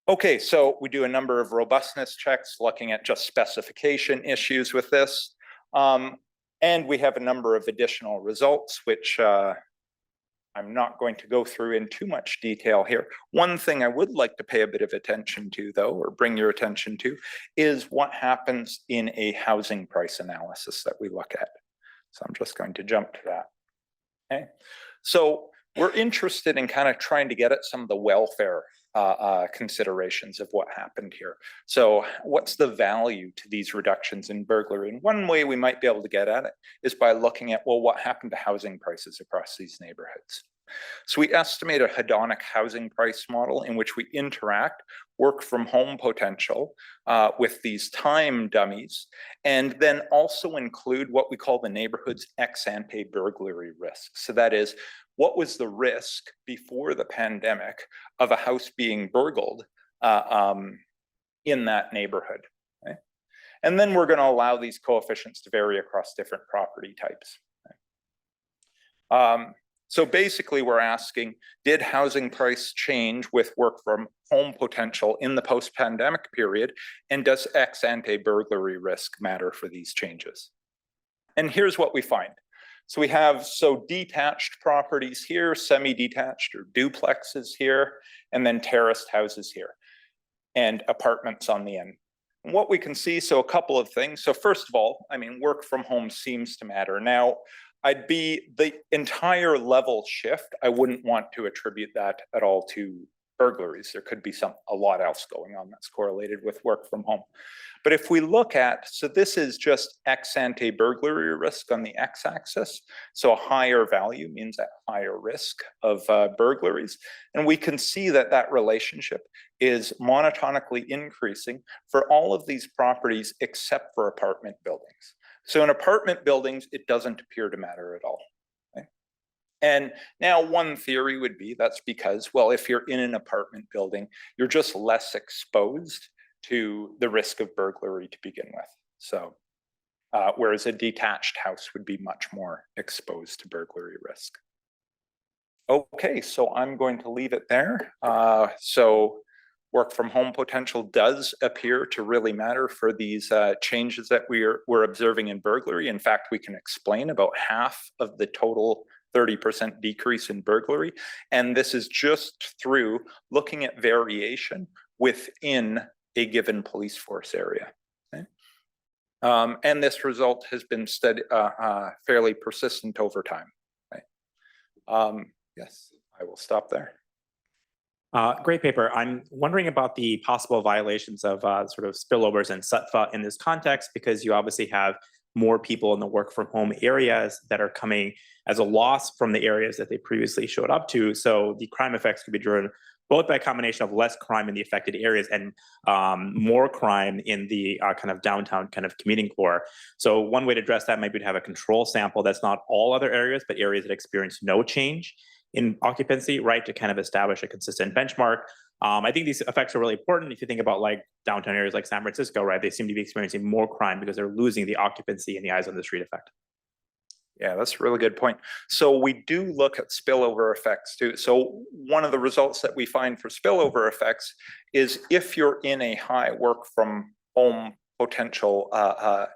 Okay, so we do a number of robustness checks looking at just specification issues with this. And we have a number of additional results, which I'm not going to go through in too much detail here. One thing I would like to pay a bit of attention to, though, or bring your attention to, is what happens in a housing price analysis that we look at. So I'm just going to jump to that. Okay, so we're interested in kind of trying to get at some of the welfare considerations of what happened here. So what's the value to these reductions in burglary? And one way we might be able to get at it is by looking at, well, what happened to housing prices across these neighborhoods? So we estimate a hedonic housing price model in which we interact work from home potential with these time dummies, and then also include what we call the neighborhood's ex-ante burglary risk. So that is, what was the risk before the pandemic of a house being burgled in that neighborhood? Okay? And then we're going to allow these coefficients to vary across different property types. Okay? So basically we're asking, did housing price change with work from home potential in the post-pandemic period? And does ex-ante burglary risk matter for these changes? And here's what we find. So we have detached properties here, semi-detached or duplexes here, and then terraced houses here, and apartments on the end. And what we can see, so a couple of things. So first of all, I mean, work from home seems to matter. Now, the entire level shift, I wouldn't want to attribute that at all to burglaries. There could be a lot else going on that's correlated with work from home. But if we look at, so this is just ex-ante burglary risk on the x-axis. So a higher value means a higher risk of burglaries. And we can see that that relationship is monotonically increasing for all of these properties except for apartment buildings. So in apartment buildings, it doesn't appear to matter at all. Okay? And now one theory would be that's because, well, if you're in an apartment building, you're just less exposed to the risk of burglary to begin with. So whereas a detached house would be much more exposed to burglary risk. Okay, so I'm going to leave it there. So work from home potential does appear to really matter for these changes that we're observing in burglary. In fact, we can explain about half of the total 30% decrease in burglary. And this is just through looking at variation within a given police force area. Okay? And this result has been fairly persistent over time. Okay? Yes, I will stop there. Great paper. I'm wondering about the possible violations of sort of spillovers and SUTFA in this context, because you obviously have more people in the work from home areas that are coming as a loss from the areas that they previously showed up to. So the crime effects could be driven both by a combination of less crime in the affected areas and more crime in the kind of downtown kind of commuting core. So one way to address that might be to have a control sample that's not all other areas, but areas that experience no change in occupancy, right, to kind of establish a consistent benchmark. I think these effects are really important. If you think about like downtown areas like San Francisco, right, they seem to be experiencing more crime because they're losing the occupancy and the eyes on the street effect. Yeah, that's a really good point. So we do look at spillover effects too. So one of the results that we find for spillover effects is if you're in a high work from home potential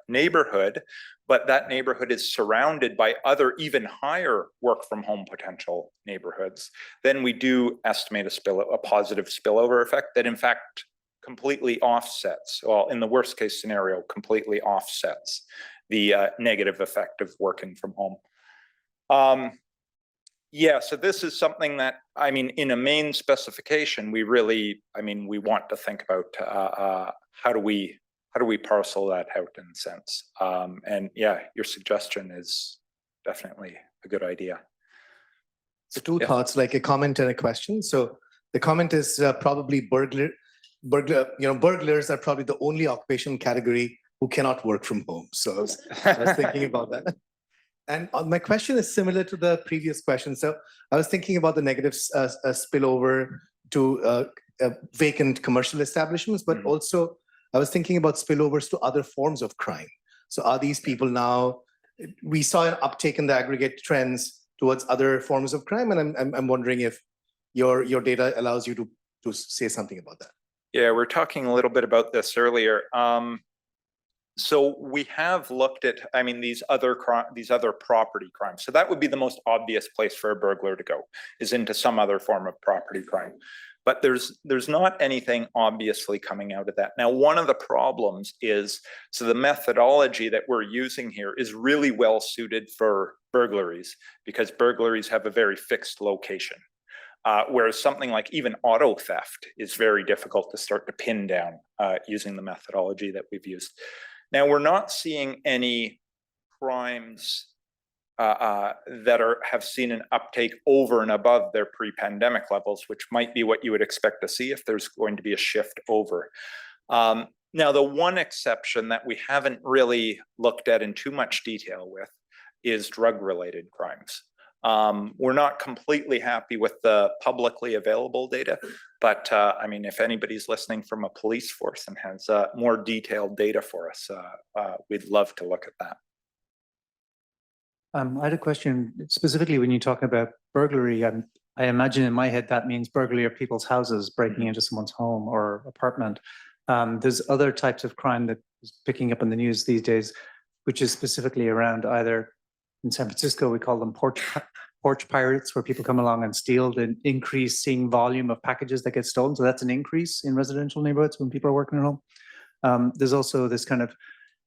neighborhood, but that neighborhood is surrounded by other even higher work from home potential neighborhoods, then we do estimate a positive spillover effect that in fact completely offsets, well, in the worst case scenario, completely offsets the negative effect of working from home. Yeah, so this is something that, I mean, in a main specification, we really, I mean, we want to think about how do we parcel that out in a sense. And yeah, your suggestion is definitely a good idea. So two thoughts, like a comment and a question. So the comment is probably burglars are probably the only occupation category who cannot work from home. So I was thinking about that. And my question is similar to the previous question. So I was thinking about the negative spillover to vacant commercial establishments, but also I was thinking about spillovers to other forms of crime. So are these people now, we saw an uptake in the aggregate trends towards other forms of crime, and I'm wondering if your data allows you to say something about that. Yeah, we're talking a little bit about this earlier. So we have looked at, I mean, these other property crimes. So that would be the most obvious place for a burglar to go, is into some other form of property crime. But there's not anything obviously coming out of that. Now, one of the problems is, so the methodology that we're using here is really well suited for burglaries, because burglaries have a very fixed location. Whereas something like even auto theft is very difficult to start to pin down using the methodology that we've used. Now, we're not seeing any crimes that have seen an uptake over and above their pre-pandemic levels, which might be what you would expect to see if there's going to be a shift over. Now, the one exception that we haven't really looked at in too much detail with is drug-related crimes. We're not completely happy with the publicly available data, but I mean, if anybody's listening from a police force and has more detailed data for us, we'd love to look at that. I had a question specifically when you talk about burglary. I imagine in my head that means burglary of people's houses, breaking into someone's home or apartment. There's other types of crime that is picking up in the news these days, which is specifically around either in San Francisco, we call them porch pirates, where people come along and steal the increasing volume of packages that get stolen. So that's an increase in residential neighborhoods when people are working at home. There's also this kind of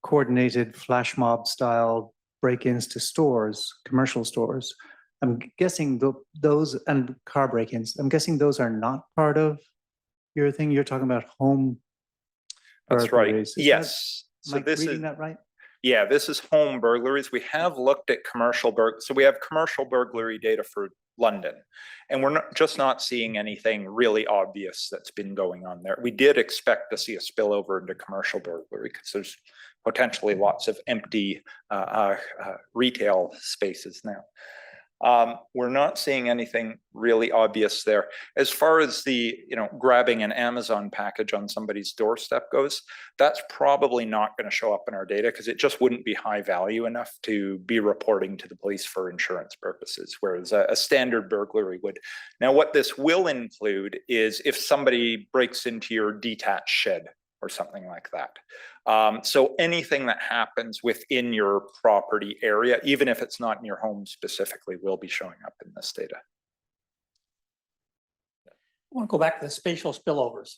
coordinated flash mob style break-ins to stores, commercial stores. I'm guessing those, and car break-ins, I'm guessing those are not part of your thing. You're talking about home. That's right. Yes. So am I reading that right? Yeah, this is home burglaries. We have looked at commercial so we have commercial burglary data for London, and we're just not seeing anything really obvious that's been going on there. We did expect to see a spillover into commercial burglary because there's potentially lots of empty retail spaces now. We're not seeing anything really obvious there. As far as the, grabbing an Amazon package on somebody's doorstep goes, that's probably not going to show up in our data because it just wouldn't be high value enough to be reporting to the police for insurance purposes, whereas a standard burglary would. Now, what this will include is if somebody breaks into your detached shed, or something like that. So anything that happens within your property area, even if it's not in your home specifically, will be showing up in this data. I want to go back to the spatial spillovers.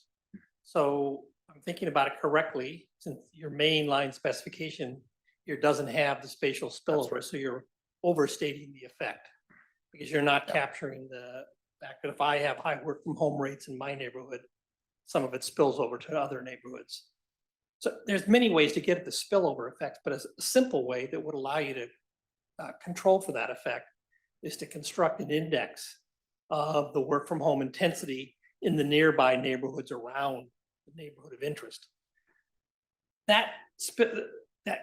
So I'm thinking about it correctly, since your main line specification here doesn't have the spatial spillover, so you're overstating the effect because you're not capturing the fact that if I have high work from home rates in my neighborhood, some of it spills over to other neighborhoods. So there's many ways to get at the spillover effects, but a simple way that would allow you to control for that effect is to construct an index of the work from home intensity in the nearby neighborhoods around the neighborhood of interest. That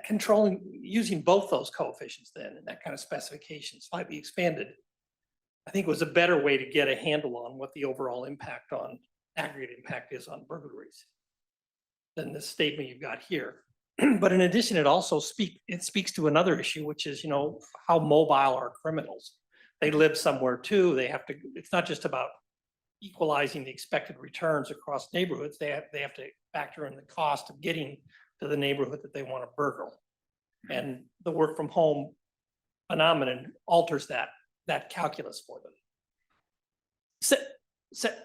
controlling, using both those coefficients then, and that kind of specification slightly expanded, I think was a better way to get a handle on what the overall impact on aggregate impact is on burglaries than the statement you've got here. But in addition, it also speaks to another issue, which is, how mobile are criminals? They live somewhere too. They have to, it's not just about equalizing the expected returns across neighborhoods. They have to factor in the cost of getting to the neighborhood that they want to burgle. And the work from home phenomenon alters that calculus for them.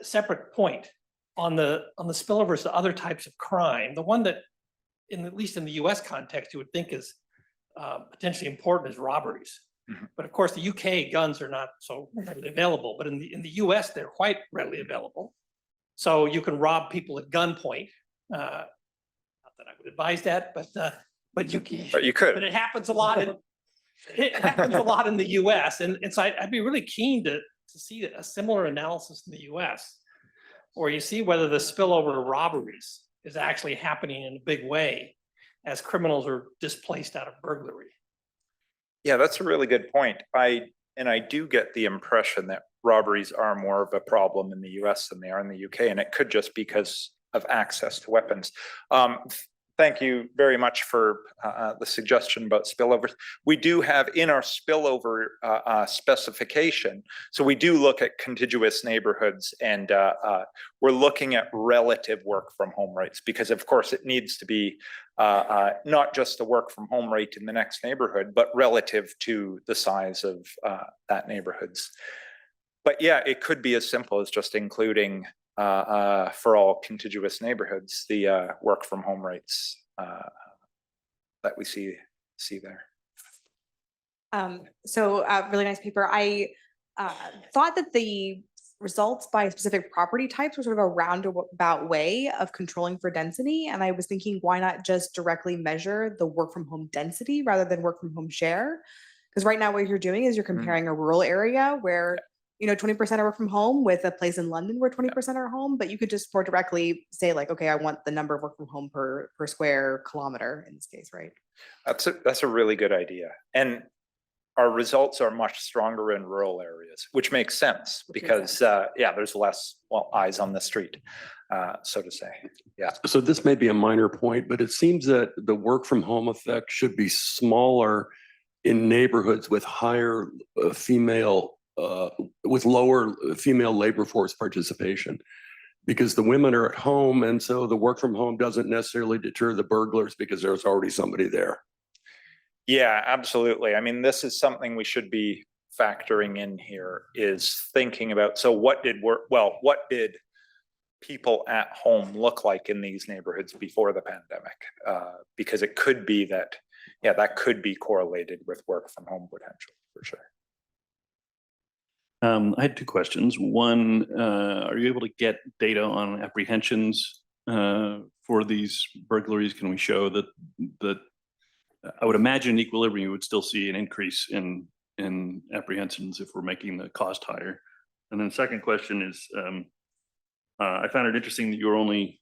Separate point on the spillovers to other types of crime. The one that, at least in the US context, you would think is potentially important is robberies. But of course, the UK guns are not so readily available, but in the US, they're quite readily available. So you can rob people at gunpoint. Not that I would advise that, but you can. But you could. But it happens a lot. It happens a lot in the US, and so I'd be really keen to see a similar analysis in the US, where you see whether the spillover of robberies is actually happening in a big way as criminals are displaced out of burglary. Yeah, that's a really good point. I do get the impression that robberies are more of a problem in the US than they are in the UK, and it could just because of access to weapons. Thank you very much for the suggestion about spillovers. We do have in our spillover specification, so we do look at contiguous neighborhoods, and we're looking at relative work from home rates, because of course it needs to be not just the work from home rate in the next neighborhood, but relative to the size of that neighborhood's. But yeah, it could be as simple as just including for all contiguous neighborhoods, the work from home rates that we see there. So really nice paper. I thought that the results by specific property types were sort of a roundabout way of controlling for density. And I was thinking, why not just directly measure the work from home density rather than work from home share? Because right now what you're doing is you're comparing a rural area where 20% are work from home with a place in London where 20% are home, but you could just more directly say like, okay, I want the number of work from home per square kilometer in this case, right? That's a really good idea. And our results are much stronger in rural areas, which makes sense because yeah, there's less eyes on the street, so to say. Yeah. So this may be a minor point, but it seems that the work from home effect should be smaller in neighborhoods with higher with lower female labor force participation, because the women are at home, and so the work from home doesn't necessarily deter the burglars because there's already somebody there. Yeah, absolutely. I mean, this is something we should be factoring in here, is thinking about, so what did people at home look like in these neighborhoods before the pandemic? Because it could be that, yeah, that could be correlated with work from home potential for sure. I had two questions. One, are you able to get data on apprehensions for these burglaries? Can we show that I would imagine in equilibrium you would still see an increase in apprehensions if we're making the cost higher? And then second question is, I found it interesting that you were only,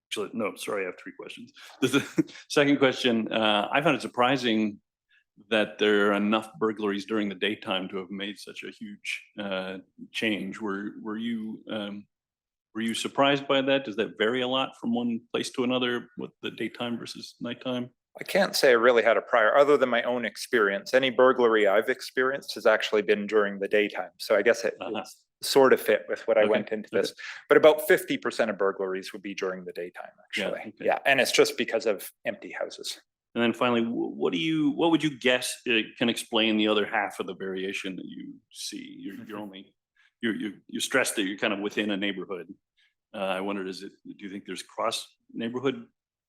actually, no, sorry, I have three questions. The second question, I found it surprising that there are enough burglaries during the daytime to have made such a huge change. Were you surprised by that? Does that vary a lot from one place to another with the daytime versus nighttime? I can't say I really had a prior, other than my own experience. Any burglary I've experienced has actually been during the daytime. So I guess it's sort of fit with what I Okay, went into okay. this. But about 50% of burglaries would be during the daytime, Yeah, actually. okay. Yeah, and it's just because of empty houses. And then finally, what would you guess can explain the other half of the variation that you see? You're stressed that you're kind of within a neighborhood. I wondered, do you think there's cross neighborhood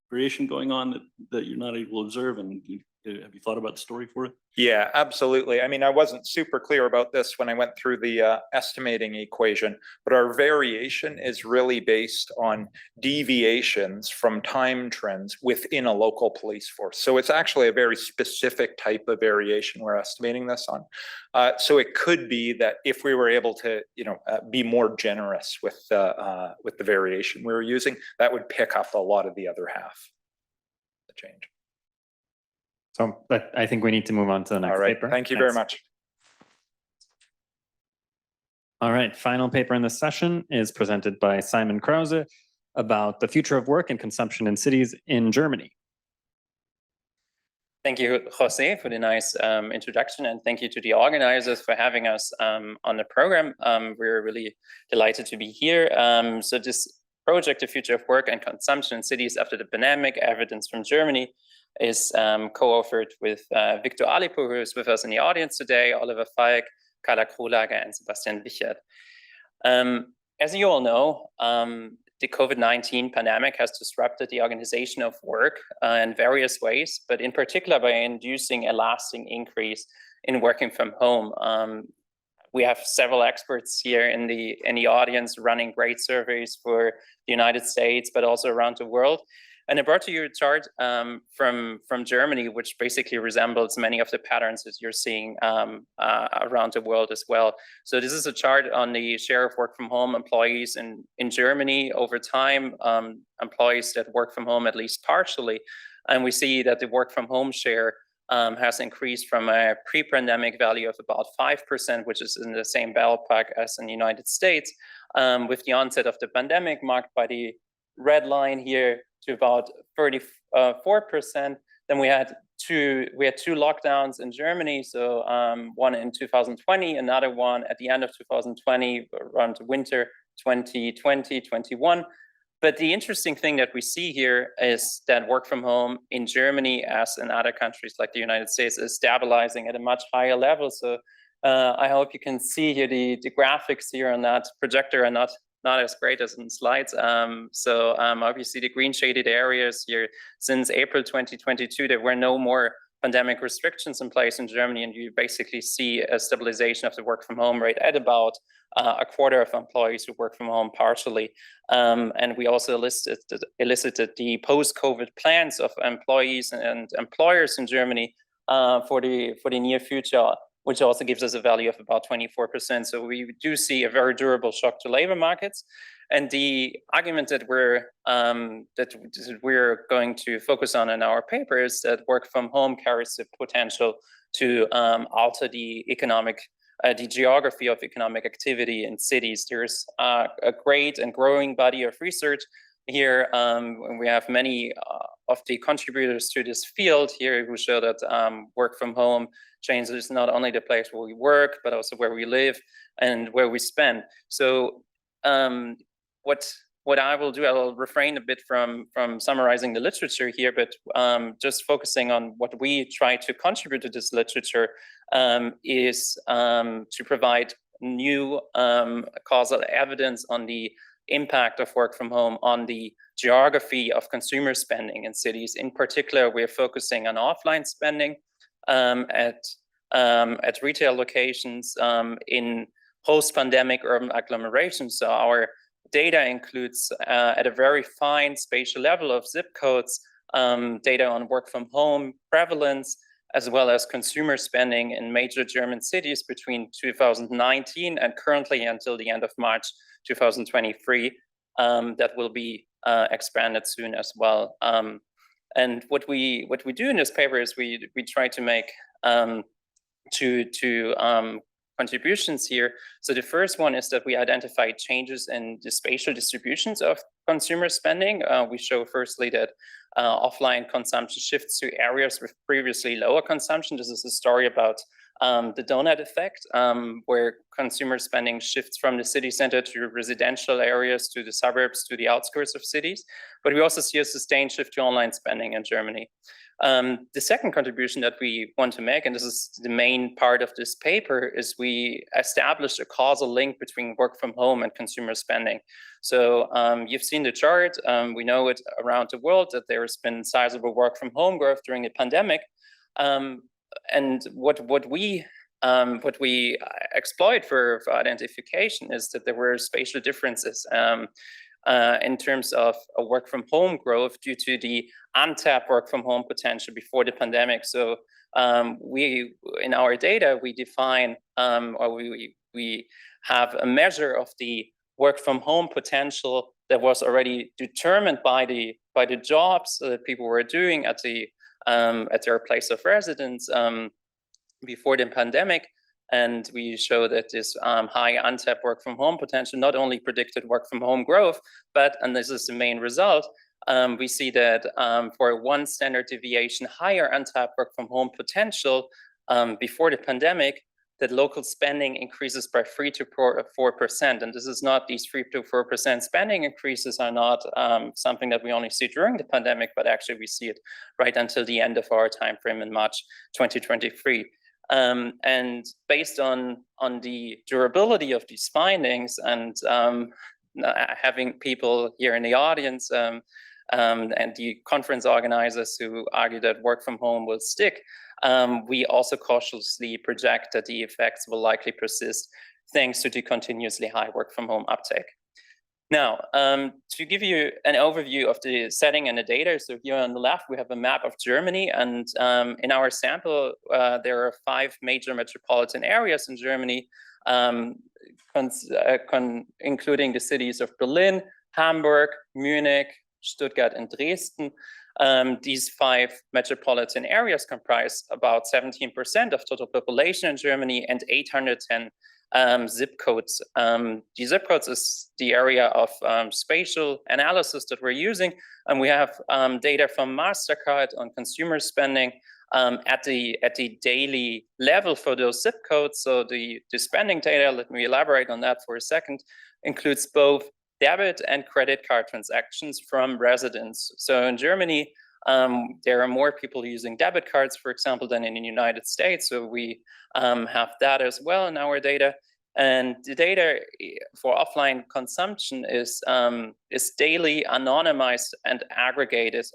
variation going on that you're not able to observe? And have you thought about the story for it? Yeah, absolutely. I mean, I wasn't super clear about this when I went through the estimating equation, but our variation is really based on deviations from time trends within a local police force. So it's actually a very specific type of variation we're estimating this on. So it could be that if we were able to, be more generous with the variation we were using, that would pick up a lot of the other half. The change. So, but I think we need to move on to the next All right, paper. thank you very Thanks. much. All right, final paper in this session is presented by Simon Krause about the future of work and consumption in cities in Germany. Thank you, Jose, for the nice introduction, and thank you to the organizers for having us on the program. We're really delighted to be here. So this project, The Future of Work and Consumption in Cities After the Pandemic, Evidence from Germany, is co-authored with Victor Alipour, who is with us in the audience today, Oliver Falck, Carla Krolage, and Sebastian Wichert. As you all know, the COVID-19 pandemic has disrupted the organization of work in various ways, but in particular by inducing a lasting increase in working from home. We have several experts here in the audience running great surveys for the United States, but also around the world. And I brought to you a chart from Germany, which basically resembles many of the patterns that you're seeing around the world as well. So this is a chart on the share of work from home employees in Germany over time, employees that work from home at least partially. And we see that the work from home share has increased from a pre-pandemic value of about 5%, which is in the same ballpark as in the United States, with the onset of the pandemic marked by the red line here to about 34%. Then we had two lockdowns in Germany. So one in 2020, another one at the end of 2020, around winter 2020-21. But the interesting thing that we see here is that work from home in Germany, as in other countries like the United States, is stabilizing at a much higher level. So I hope you can see here the graphics here on that projector are not as great as in slides. So obviously the green shaded areas here, since April 2022, there were no more pandemic restrictions in place in Germany, and you basically see a stabilization of the work from home rate at about a quarter of employees who work from home partially. And we also elicited the post-COVID plans of employees and employers in Germany for the near future, which also gives us a value of about 24%. So we do see a very durable shock to labor markets. And the argument that we're going to focus on in our paper is that work from home carries the potential to alter the geography of economic activity in cities. There's a great and growing body of research here. We have many of the contributors to this field here who show that work from home changes not only the place where we work, but also where we live and where we spend. So what I will do, I will refrain a bit from summarizing the literature here, but just focusing on what we try to contribute to this literature is to provide new causal evidence on the impact of work from home on the geography of consumer spending in cities. In particular, we're focusing on offline spending at retail locations in post-pandemic urban agglomerations. So our data includes at a very fine spatial level of zip codes, data on work from home prevalence, as well as consumer spending in major German cities between 2019 and currently until the end of March 2023. That will be expanded soon as well. And what we do in this paper is we try to make two contributions here. So the first one is that we identify changes in the spatial distributions of consumer spending. We show firstly that offline consumption shifts to areas with previously lower consumption. This is a story about the donut effect, where consumer spending shifts from the city center to residential areas, to the suburbs, to the outskirts of cities. But we also see a sustained shift to online spending in Germany. The second contribution that we want to make, and this is the main part of this paper, is we established a causal link between work from home and consumer spending. So you've seen the chart. We know it around the world that there has been sizable work from home growth during the pandemic. And what we exploit for identification is that there were spatial differences in terms of a work from home growth due to the untapped work from home potential before the pandemic. So in our data, we define or we have a measure of the work from home potential that was already determined by the jobs that people were doing at their place of residence before the pandemic. And we show that this high untapped work from home potential not only predicted work from home growth, but, and this is the main result, we see that for 1 standard deviation higher untapped work from home potential before the pandemic, that local spending increases by 3 to 4%. And this is not, these 3 to 4% spending increases are not something that we only see during the pandemic, but actually we see it right until the end of our time frame in March 2023. And based on the durability of these findings and having people here in the audience and the conference organizers who argue that work from home will stick, we also cautiously project that the effects will likely persist thanks to the continuously high work from home uptake. Now, to give you an overview of the setting and the data, so here on the left, we have a map of Germany, and in our sample, there are 5 major metropolitan areas in Germany, including the cities of Berlin, Hamburg, Munich, Stuttgart, and Dresden. These 5 metropolitan areas comprise about 17% of total population in Germany and 810 zip codes. The zip codes is the area of spatial analysis that we're using, and we have data from MasterCard on consumer spending at the daily level for those zip codes. So the spending data, let me elaborate on that for a second, includes both debit and credit card transactions from residents. So in Germany, there are more people using debit cards, for example, than in the United States. So we have that as well in our data. And the data for offline consumption is daily anonymized and aggregated.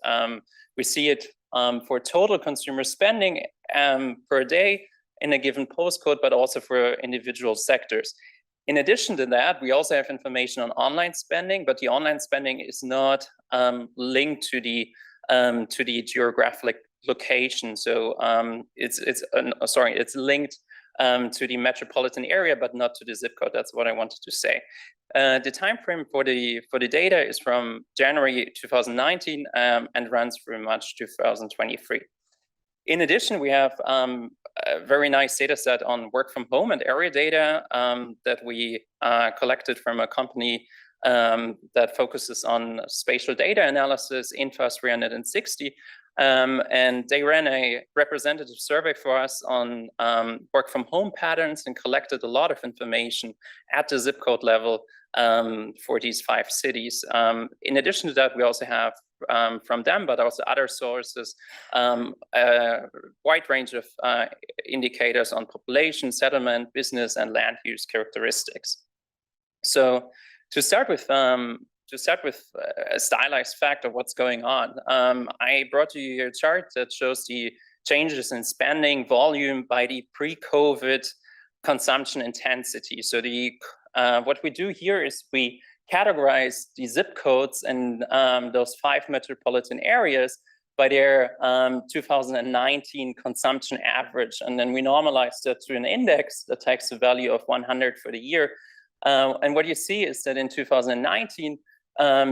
We see it for total consumer spending per day in a given postcode, but also for individual sectors. In addition to that, we also have information on online spending, but the online spending is not linked to the geographic location. So it's linked to the metropolitan area, but not to the zip code. That's what I wanted to say. The time frame for the data is from January 2019 and runs through March 2023. In addition, we have a very nice data set on work from home and area data that we collected from a company that focuses on spatial data analysis, Infas 360. And they ran a representative survey for us on work from home patterns and collected a lot of information at the zip code level for these 5 cities. In addition to that, we also have from them, but also other sources, a wide range of indicators on population, settlement, business, and land use characteristics. So to start with a stylized fact of what's going on, I brought you a chart that shows the changes in spending volume by the pre-COVID consumption intensity. So what we do here is we categorize the zip codes in those 5 metropolitan areas by their 2019 consumption average. And then we normalize that to an index that takes the value of 100 for the year. And what you see is that in 2019,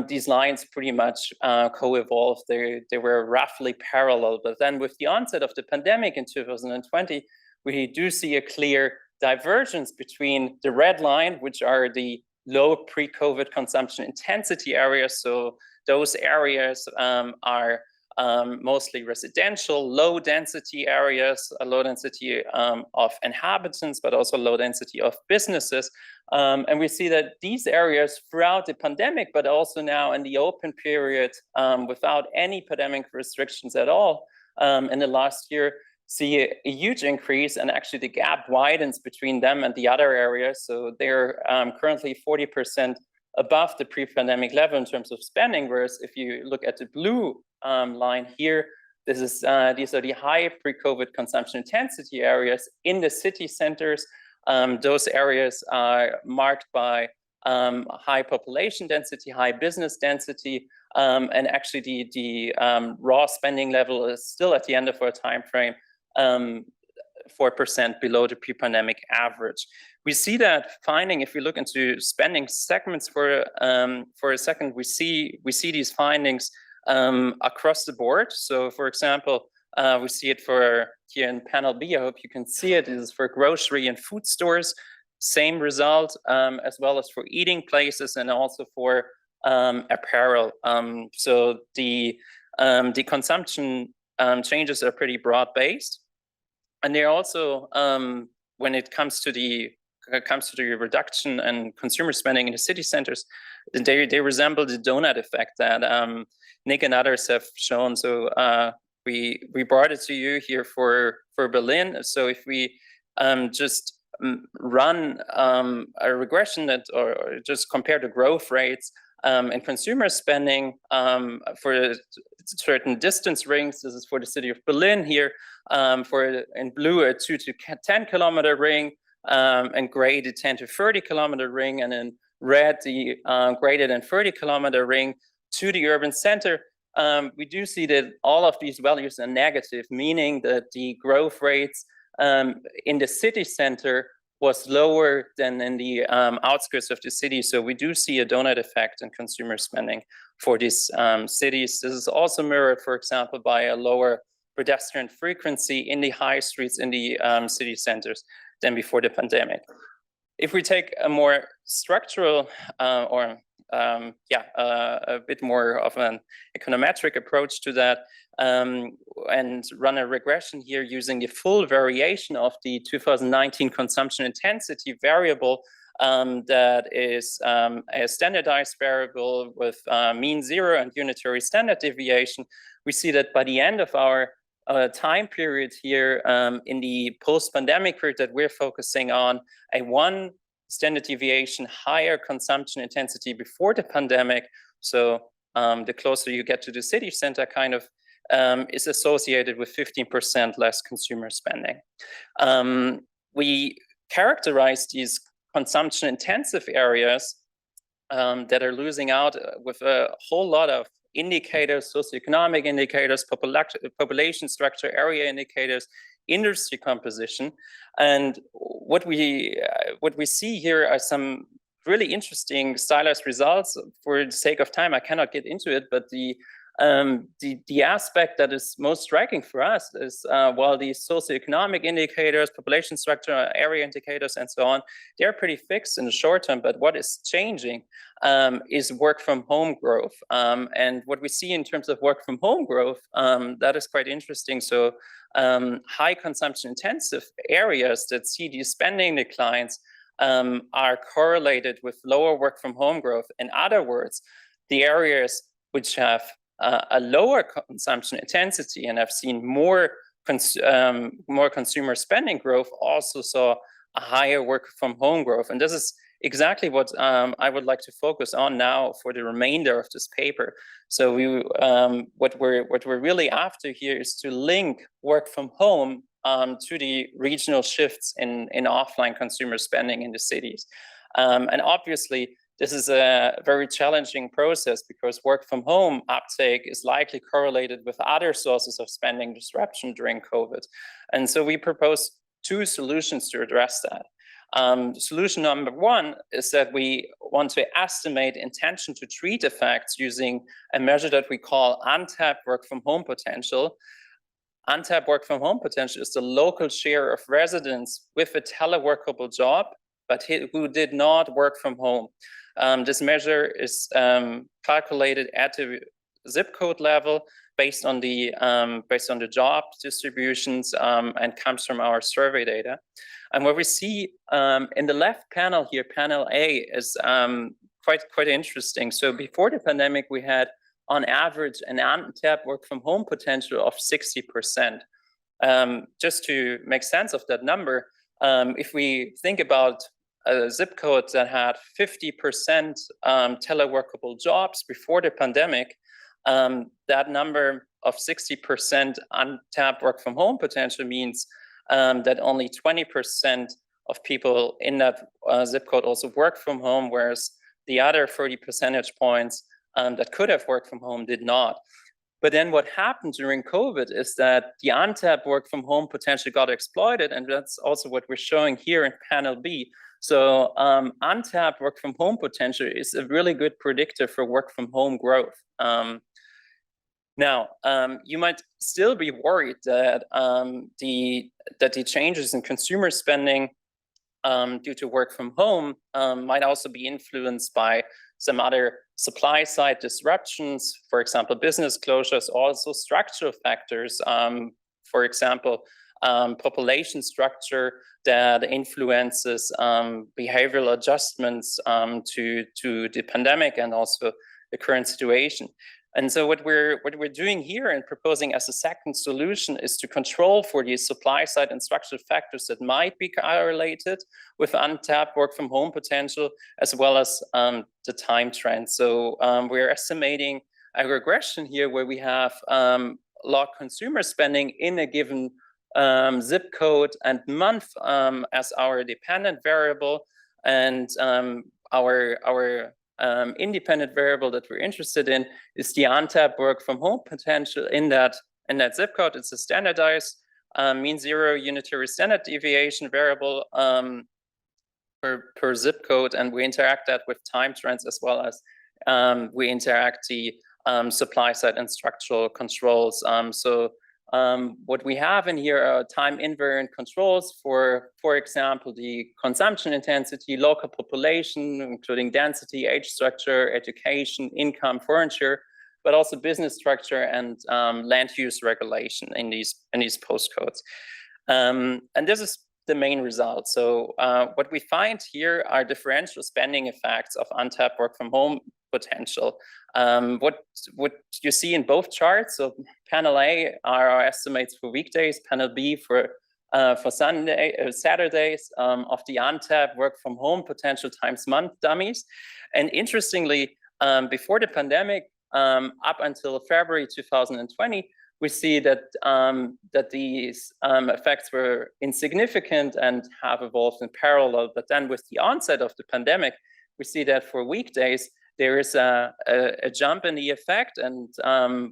these lines pretty much co-evolved. They were roughly parallel. But then with the onset of the pandemic in 2020, we do see a clear divergence between the red line, which are the low pre-COVID consumption intensity areas. So those areas are mostly residential, low density areas, a low density of inhabitants, but also low density of businesses. And we see that these areas throughout the pandemic, but also now in the open period, without any pandemic restrictions at all, in the last year, see a huge increase, and actually the gap widens between them and the other areas. So they're currently 40% above the pre-pandemic level in terms of spending, whereas if you look at the blue line here, these are the high pre-COVID consumption intensity areas in the city centers. Those areas are marked by high population density, high business density, and actually the raw spending level is still at the end of our time frame 4% below the pre-pandemic average. We see that finding, if we look into spending segments for a second, we see these findings across the board. So for example, we see it for here in panel B, I hope you can see it, is for grocery and food stores, same result, as well as for eating places and also for apparel. So the consumption changes are pretty broad-based. And they're also, when it comes to the reduction and consumer spending in the city centers, they resemble the donut effect that Nick and others have shown. So we brought it to you here for Berlin. So if we just run a regression or just compare the growth rates in consumer spending for certain distance rings, this is for the city of Berlin here, for in blue a 2 to 10 kilometer ring, and gray the 10 to 30 kilometer ring, and in red the greater than 30 kilometer ring to the urban center. We do see that all of these values are negative, meaning that the growth rates in the city center was lower than in the outskirts of the city. So we do see a donut effect in consumer spending for these cities. This is also mirrored, for example, by a lower pedestrian frequency in the high streets in the city centers than before the pandemic. If we take a more structural a bit more of an econometric approach to that, and run a regression here using the full variation of the 2019 consumption intensity variable, that is a standardized variable with mean zero and unitary standard deviation, we see that by the end of our time period here, in the post-pandemic period that we're focusing on, a 1 standard deviation higher consumption intensity before the pandemic. So the closer you get to the city center kind of is associated with 15% less consumer spending. We characterize these consumption intensive areas that are losing out with a whole lot of indicators, socioeconomic indicators, population structure, area indicators, industry composition. And what we see here are some really interesting stylized results. For the sake of time, I cannot get into it, but the aspect that is most striking for us is while these socioeconomic indicators, population structure, area indicators, and so on, they're pretty fixed in the short term. But what is changing is work from home growth. And what we see in terms of work from home growth, that is quite interesting. So high consumption intensive areas that see these spending declines are correlated with lower work from home growth. In other words, the areas which have a lower consumption intensity and have seen more consumer spending growth also saw a higher work from home growth. And this is exactly what I would like to focus on now for the remainder of this paper. So what we're really after here is to link work from home to the regional shifts in offline consumer spending in the cities. And obviously, this is a very challenging process because work from home uptake is likely correlated with other sources of spending disruption during COVID. And so we propose 2 solutions to address that. Solution number 1 is that we want to estimate intention to treat effects using a measure that we call untapped work from home potential. Untapped work from home potential is the local share of residents with a teleworkable job, but who did not work from home. This measure is calculated at the zip code level based on the job distributions and comes from our survey data. And what we see in the left panel here, panel A, is quite interesting. So before the pandemic, we had on average an untapped work from home potential of 60%. Just to make sense of that number, if we think about a zip code that had 50% teleworkable jobs before the pandemic, that number of 60% untapped work from home potential means that only 20% of people in that zip code also work from home, whereas the other 30 percentage points that could have worked from home did not. But then what happened during COVID is that the untapped work from home potential got exploited, and that's also what we're showing here in panel B. So untapped work from home potential is a really good predictor for work from home growth. Now, you might still be worried that the changes in consumer spending due to work from home might also be influenced by some other supply side disruptions, for example, business closures, also structural factors, for example, population structure that influences behavioral adjustments to the pandemic and also the current situation. And so what we're doing here and proposing as a second solution is to control for these supply side and structural factors that might be correlated with untapped work from home potential, as well as the time trend. So we're estimating a regression here where we have log consumer spending in a given zip code and month as our dependent variable, and our independent variable that we're interested in is the untapped work from home potential in that zip code. It's a standardized mean zero unitary standard deviation variable per zip code, and we interact that with time trends as well as we interact the supply side and structural controls. What we have in here are time invariant controls for example, the consumption intensity, local population, including density, age structure, education, income, furniture, but also business structure and land use regulation in these postcodes. And this is the main result. So what we find here are differential spending effects of untapped work from home potential. What you see in both charts, so panel A are our estimates for weekdays, panel B for Saturdays of the untapped work from home potential times month dummies. And interestingly, before the pandemic, up until February 2020, we see that these effects were insignificant and have evolved in parallel. But then with the onset of the pandemic, we see that for weekdays, there is a jump in the effect, and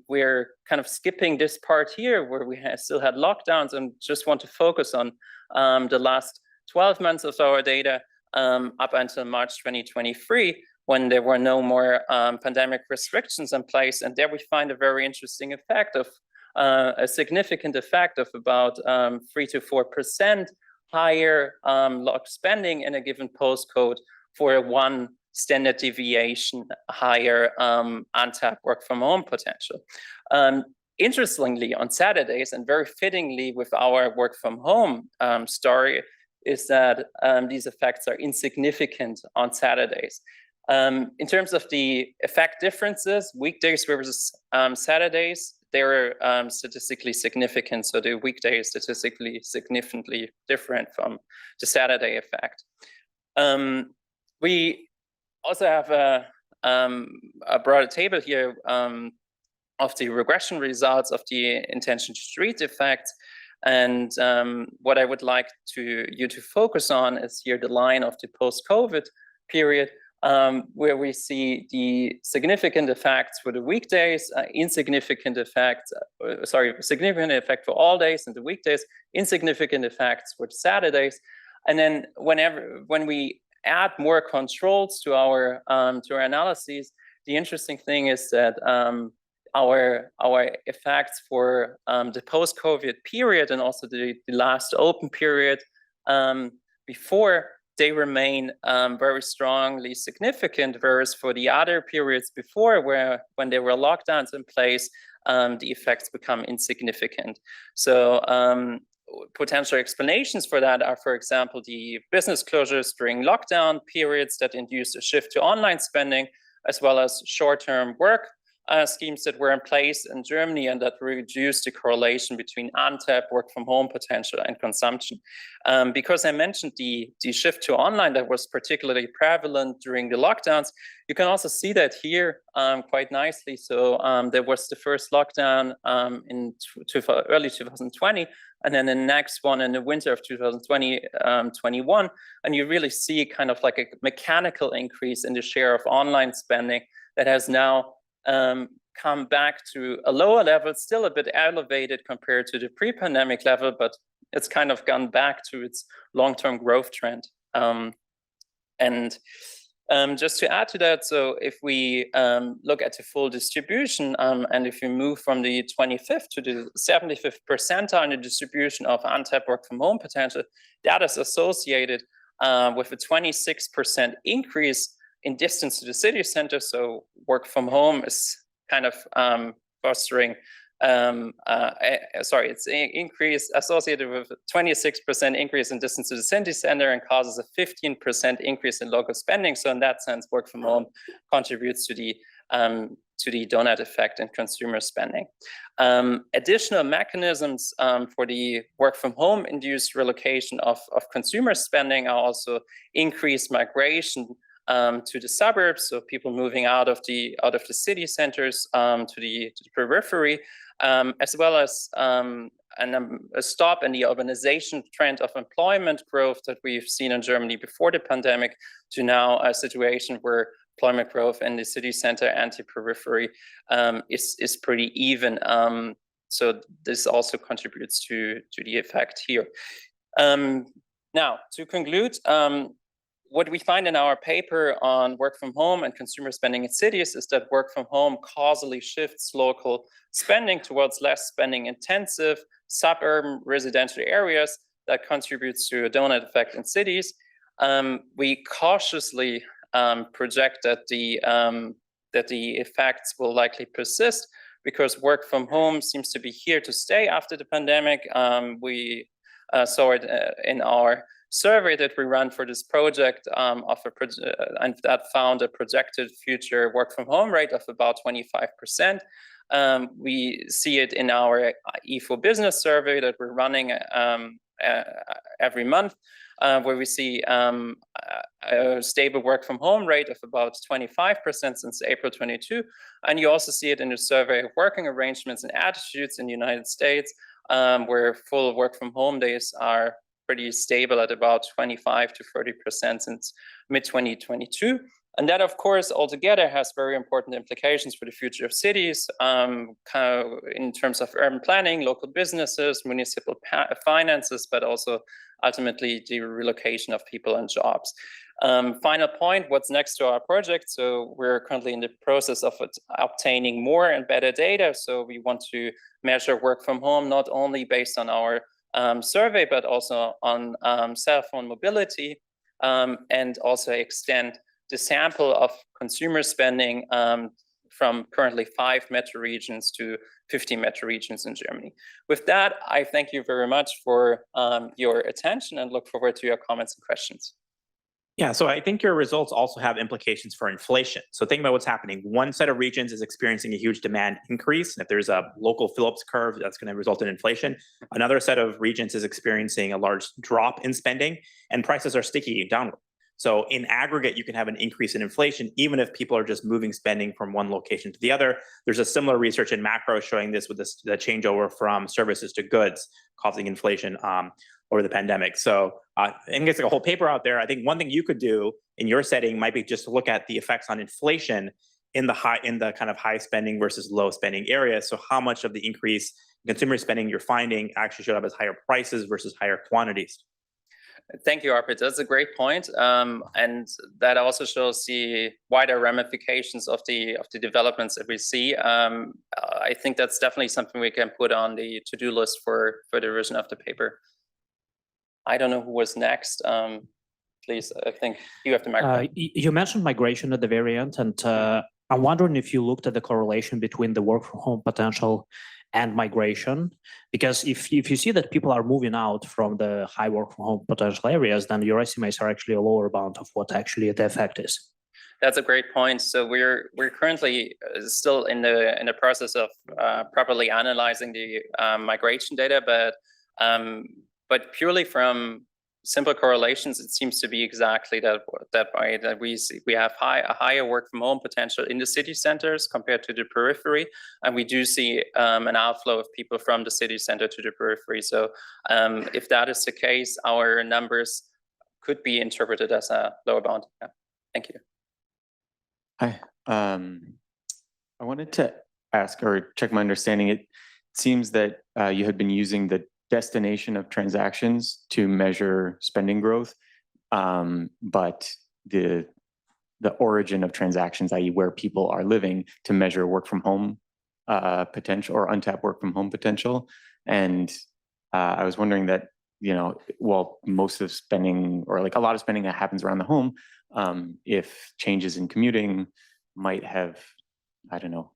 we're kind of skipping this part here where we still had lockdowns and just want to focus on the last 12 months of our data up until March 2023, when there were no more pandemic restrictions in place. And there we find a very interesting effect of a significant effect of about 3 to 4% higher log spending in a given postcode for one standard deviation higher untapped work from home potential. Interestingly, on Saturdays, and very fittingly with our work from home story, is that these effects are insignificant on Saturdays. In terms of the effect differences, weekdays versus Saturdays, they're statistically significant. So the weekday is statistically significantly different from the Saturday effect. We also have a broader table here of the regression results of the intention to treat effects. And what I would like you to focus on is here the line of the post-COVID period, where we see the significant effects for the weekdays, significant effect for all days and the weekdays, insignificant effects for Saturdays. And then when we add more controls to our analyses, the interesting thing is that our effects for the post-COVID period and also the last open period before they remain very strongly significant, whereas for the other periods before, when there were lockdowns in place, the effects become insignificant. So potential explanations for that are, for example, the business closures during lockdown periods that induced a shift to online spending, as well as short-term work schemes that were in place in Germany and that reduced the correlation between untapped work from home potential and consumption. Because I mentioned the shift to online that was particularly prevalent during the lockdowns, you can also see that here quite nicely. So there was the first lockdown in early 2020, and then the next one in the winter of 2021. And you really see kind of like a mechanical increase in the share of online spending that has now come back to a lower level, still a bit elevated compared to the pre-pandemic level, but it's kind of gone back to its long-term growth trend. Just to add to that, so if we look at the full distribution, and if we move from the 25th to the 75th percentile in the distribution of untapped work from home potential, that is associated with a 26% increase in distance to the city center. So work from home is kind of fostering, it's increase associated with a 26% increase in distance to the city center and causes a 15% increase in local spending. So in that sense, work from home contributes to the donut effect in consumer spending. Additional mechanisms for the work from home induced relocation of consumer spending are also increased migration to the suburbs, so people moving out of the city centers to the periphery, as well as a stop in the urbanization trend of employment growth that we've seen in Germany before the pandemic, to now a situation where employment growth in the city center and the periphery is pretty even. So this also contributes to the effect here. Now, to conclude, what we find in our paper on work from home and consumer spending in cities is that work from home causally shifts local spending towards less spending intensive suburban residential areas that contributes to a donut effect in cities. We cautiously project that the effects will likely persist because work from home seems to be here to stay after the pandemic. We saw it in our survey that we ran for this project and that found a projected future work from home rate of about 25%. We see it in our E4 business survey that we're running every month, where we see a stable work from home rate of about 25% since April 22. And you also see it in the survey of working arrangements and attitudes in the United States, where full work from home days are pretty stable at about 25 to 30% since mid-2022. And that, of course, altogether has very important implications for the future of cities in terms of urban planning, local businesses, municipal finances, but also ultimately the relocation of people and jobs. Final point, what's next to our project? So we're currently in the process of obtaining more and better data. So we want to measure work from home, not only based on our survey, but also on cell phone mobility, and also extend the sample of consumer spending from currently 5 metro regions to 50 metro regions in Germany. With that, I thank you very much for your attention and look forward to your comments and questions. Yeah, so I think your results also have implications for inflation. So think about what's happening. One set of regions is experiencing a huge demand increase. And if there's a local Phillips curve, that's going to result in inflation. Another set of regions is experiencing a large drop in spending, and prices are sticky downward. So in aggregate, you can have an increase in inflation, even if people are just moving spending from one location to the other. There's a similar research in macro showing this with the changeover from services to goods causing inflation over the pandemic. So I think there's a whole paper out there. I think one thing you could do in your setting might be just to look at the effects on inflation in the kind of high spending versus low spending areas. So how much of the increase in consumer spending you're finding actually showed up as higher prices versus higher quantities. Thank you, Arpit. That's a great point. And that also shows the wider ramifications of the developments that we see. I think that's definitely something we can put on the to-do list for the revision of the paper. I don't know who was next. please. I think you have the microphone. You mentioned migration at the very end, and I'm wondering if you looked at the correlation between the work from home potential and migration, because if you see that people are moving out from the high work from home potential areas, then your estimates are actually a lower bound of what actually the effect is. That's a great point. So we're currently still in the process of properly analyzing the migration data, but purely from simple correlations, it seems to be exactly that way, that we have a higher work from home potential in the city centers compared to the periphery, and we do see an outflow of people from the city center to the periphery. So if that is the case, our numbers could be interpreted as a lower bound. Yeah. Thank you. Hi, I wanted to ask or check my understanding. It seems that you had been using the destination of transactions to measure spending growth, but the origin of transactions, i.e. where people are living, to measure work from home potential or untapped work from home potential. And I was wondering that, well, most of spending, or like a lot of spending that happens around the home, if changes in commuting might have, I don't know,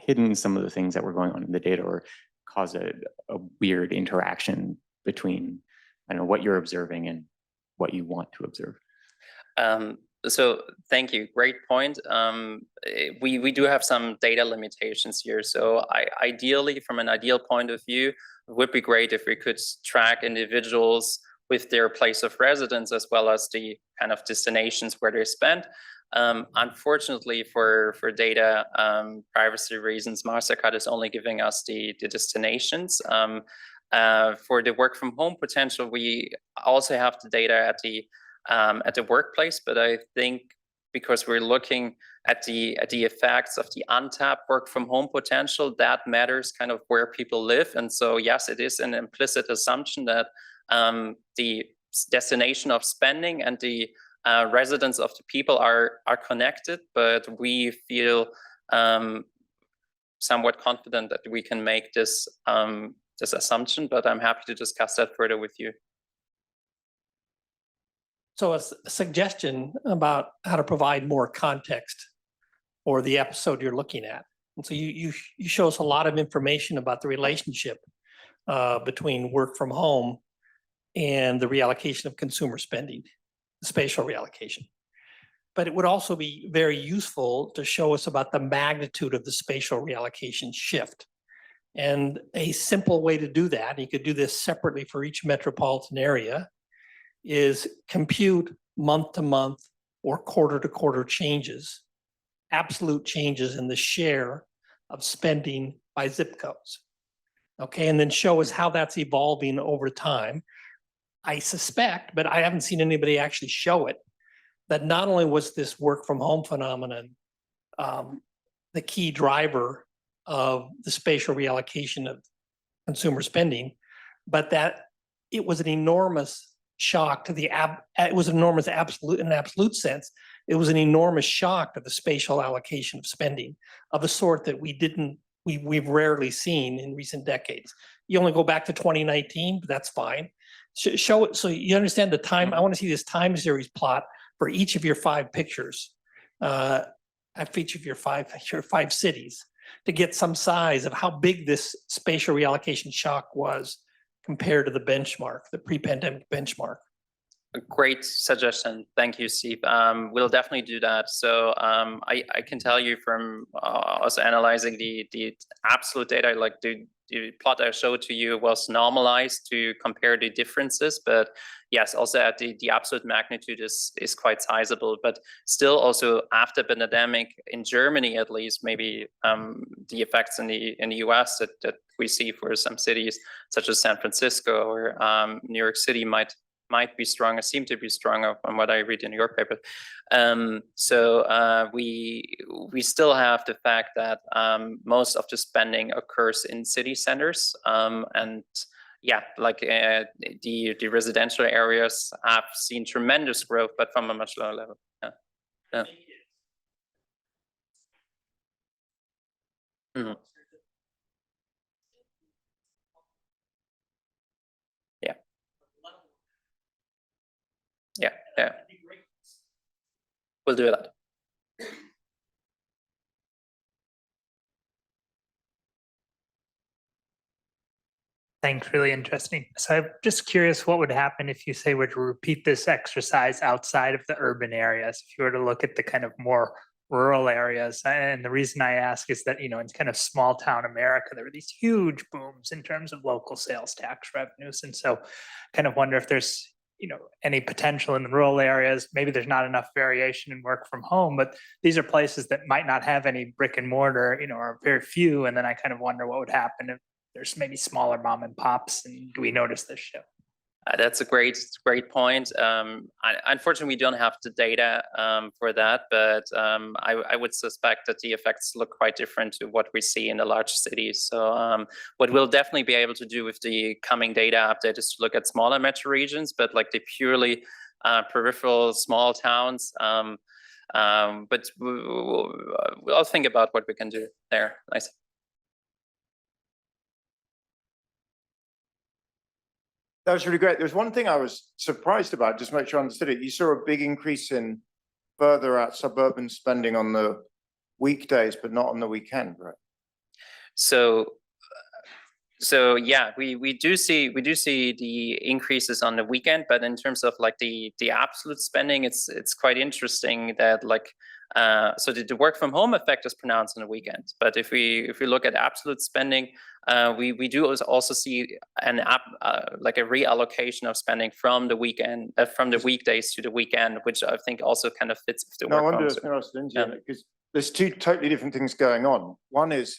hidden some of the things that were going on in the data, or cause a weird interaction between, I don't know, what you're observing and what you want to observe. So thank you, great point. We do have some data limitations here. So ideally, from an ideal point of view, it would be great if we could track individuals with their place of residence as well as the kind of destinations where they spend. Unfortunately, for data privacy reasons, Mastercard is only giving us the destinations. For the work from home potential, we also have the data at the workplace, but I think because we're looking at the effects of the untapped work from home potential, that matters kind of where people live. And so, yes, it is an implicit assumption that the destination of spending and the residence of the people are connected, but we feel somewhat confident that we can make this assumption, but I'm happy to discuss that further with you. So a suggestion about how to provide more context for the episode you're looking at. And so you show us a lot of information about the relationship between work from home and the reallocation of consumer spending, the spatial reallocation. But it would also be very useful to show us about the magnitude of the spatial reallocation shift. And a simple way to do that, you could do this separately for each metropolitan area, is compute month to month or quarter to quarter changes, absolute changes in the share of spending by zip codes. Okay, and then show us how that's evolving over time. I suspect, but I haven't seen anybody actually show it, that not only was this work from home phenomenon the key driver of the spatial reallocation of consumer spending, but that it was an enormous shock to it was enormous absolute in an absolute sense. It was an enormous shock to the spatial allocation of spending of a sort that we've rarely seen in recent decades. You only go back to 2019, but that's fine. Show it so you understand the time. I want to see this time series plot for each of your 5 pictures, at each of your five cities, to get some size of how big this spatial reallocation shock was compared to the benchmark, the pre-pandemic benchmark. A great suggestion. Thank you, Steve. We'll definitely do that. So I can tell you from also analyzing the absolute data, like the plot I showed to you was normalized to compare the differences, but yes, also at the absolute magnitude is quite sizable, but still also after the pandemic in Germany, at least, maybe the effects in the US that we see for some cities such as San Francisco or New York City might be stronger, seem to be stronger from what I read in your paper. So we still have the fact that most of the spending occurs in city centers, and yeah, like the residential areas have seen tremendous growth, but from a much lower level. Yeah. Yeah. Mm-hmm. Yeah. Yeah. We'll do that. Thanks, really interesting. So I'm just curious what would happen if you say were to repeat this exercise outside of the urban areas, if you were to look at the kind of more rural areas. And the reason I ask is that, in kind of small town America, there were these huge booms in terms of local sales tax revenues. And so kind of wonder if there's, any potential in the rural areas. Maybe there's not enough variation in work from home, but these are places that might not have any brick and mortar, or very few. And then I kind of wonder what would happen if there's maybe smaller mom and pops, and do we notice this shift? That's a great point. Unfortunately, we don't have the data for that, but I would suspect that the effects look quite different to what we see in the large cities. So what we'll definitely be able to do with the coming data update is to look at smaller metro regions, but like the purely peripheral small towns. But I'll think about what we can do there. Nice. That was really great. There's one thing I was surprised about, just to make sure I understood it. You saw a big increase in further out suburban spending on the weekdays, but not on the weekend, right? So yeah, we do see the increases on the weekend, but in terms of like the absolute spending, it's quite interesting that like so the work from home effect is pronounced on the weekend. But if we look at absolute spending, we do also see like a reallocation of spending from the weekend from the weekdays to the weekend, which I think also kind of fits with the No, I work wonder from home. Lindsay, because there's two totally different things going on. One is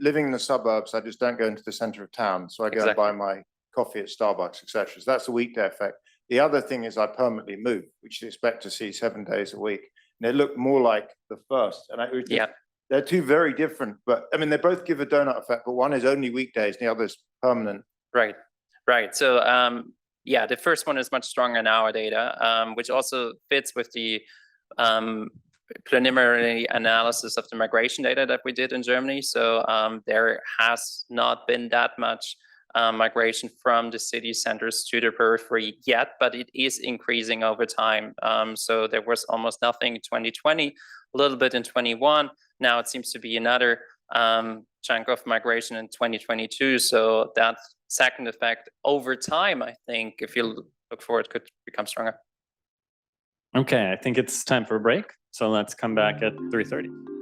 living in the suburbs, I just don't go into the center of town. So I go and buy my coffee at Starbucks, etc. So that's the weekday effect. The other thing is I permanently move, which you expect to see 7 days a week. And they look more like the first. And they're two very different, but I mean, they both give a donut effect, but one is only weekdays and the other is permanent. Right. So yeah, the first one is much stronger in our data, which also fits with the preliminary analysis of the migration data that we did in Germany. So there has not been that much migration from the city centers to the periphery yet, but it is increasing over time. So there was almost nothing in 2020, a little bit in 21. Now it seems to be another chunk of migration in 2022. So that second effect over time, I think, if you look forward, could become stronger. Okay, I think it's time for a break. So let's come back at 3:30.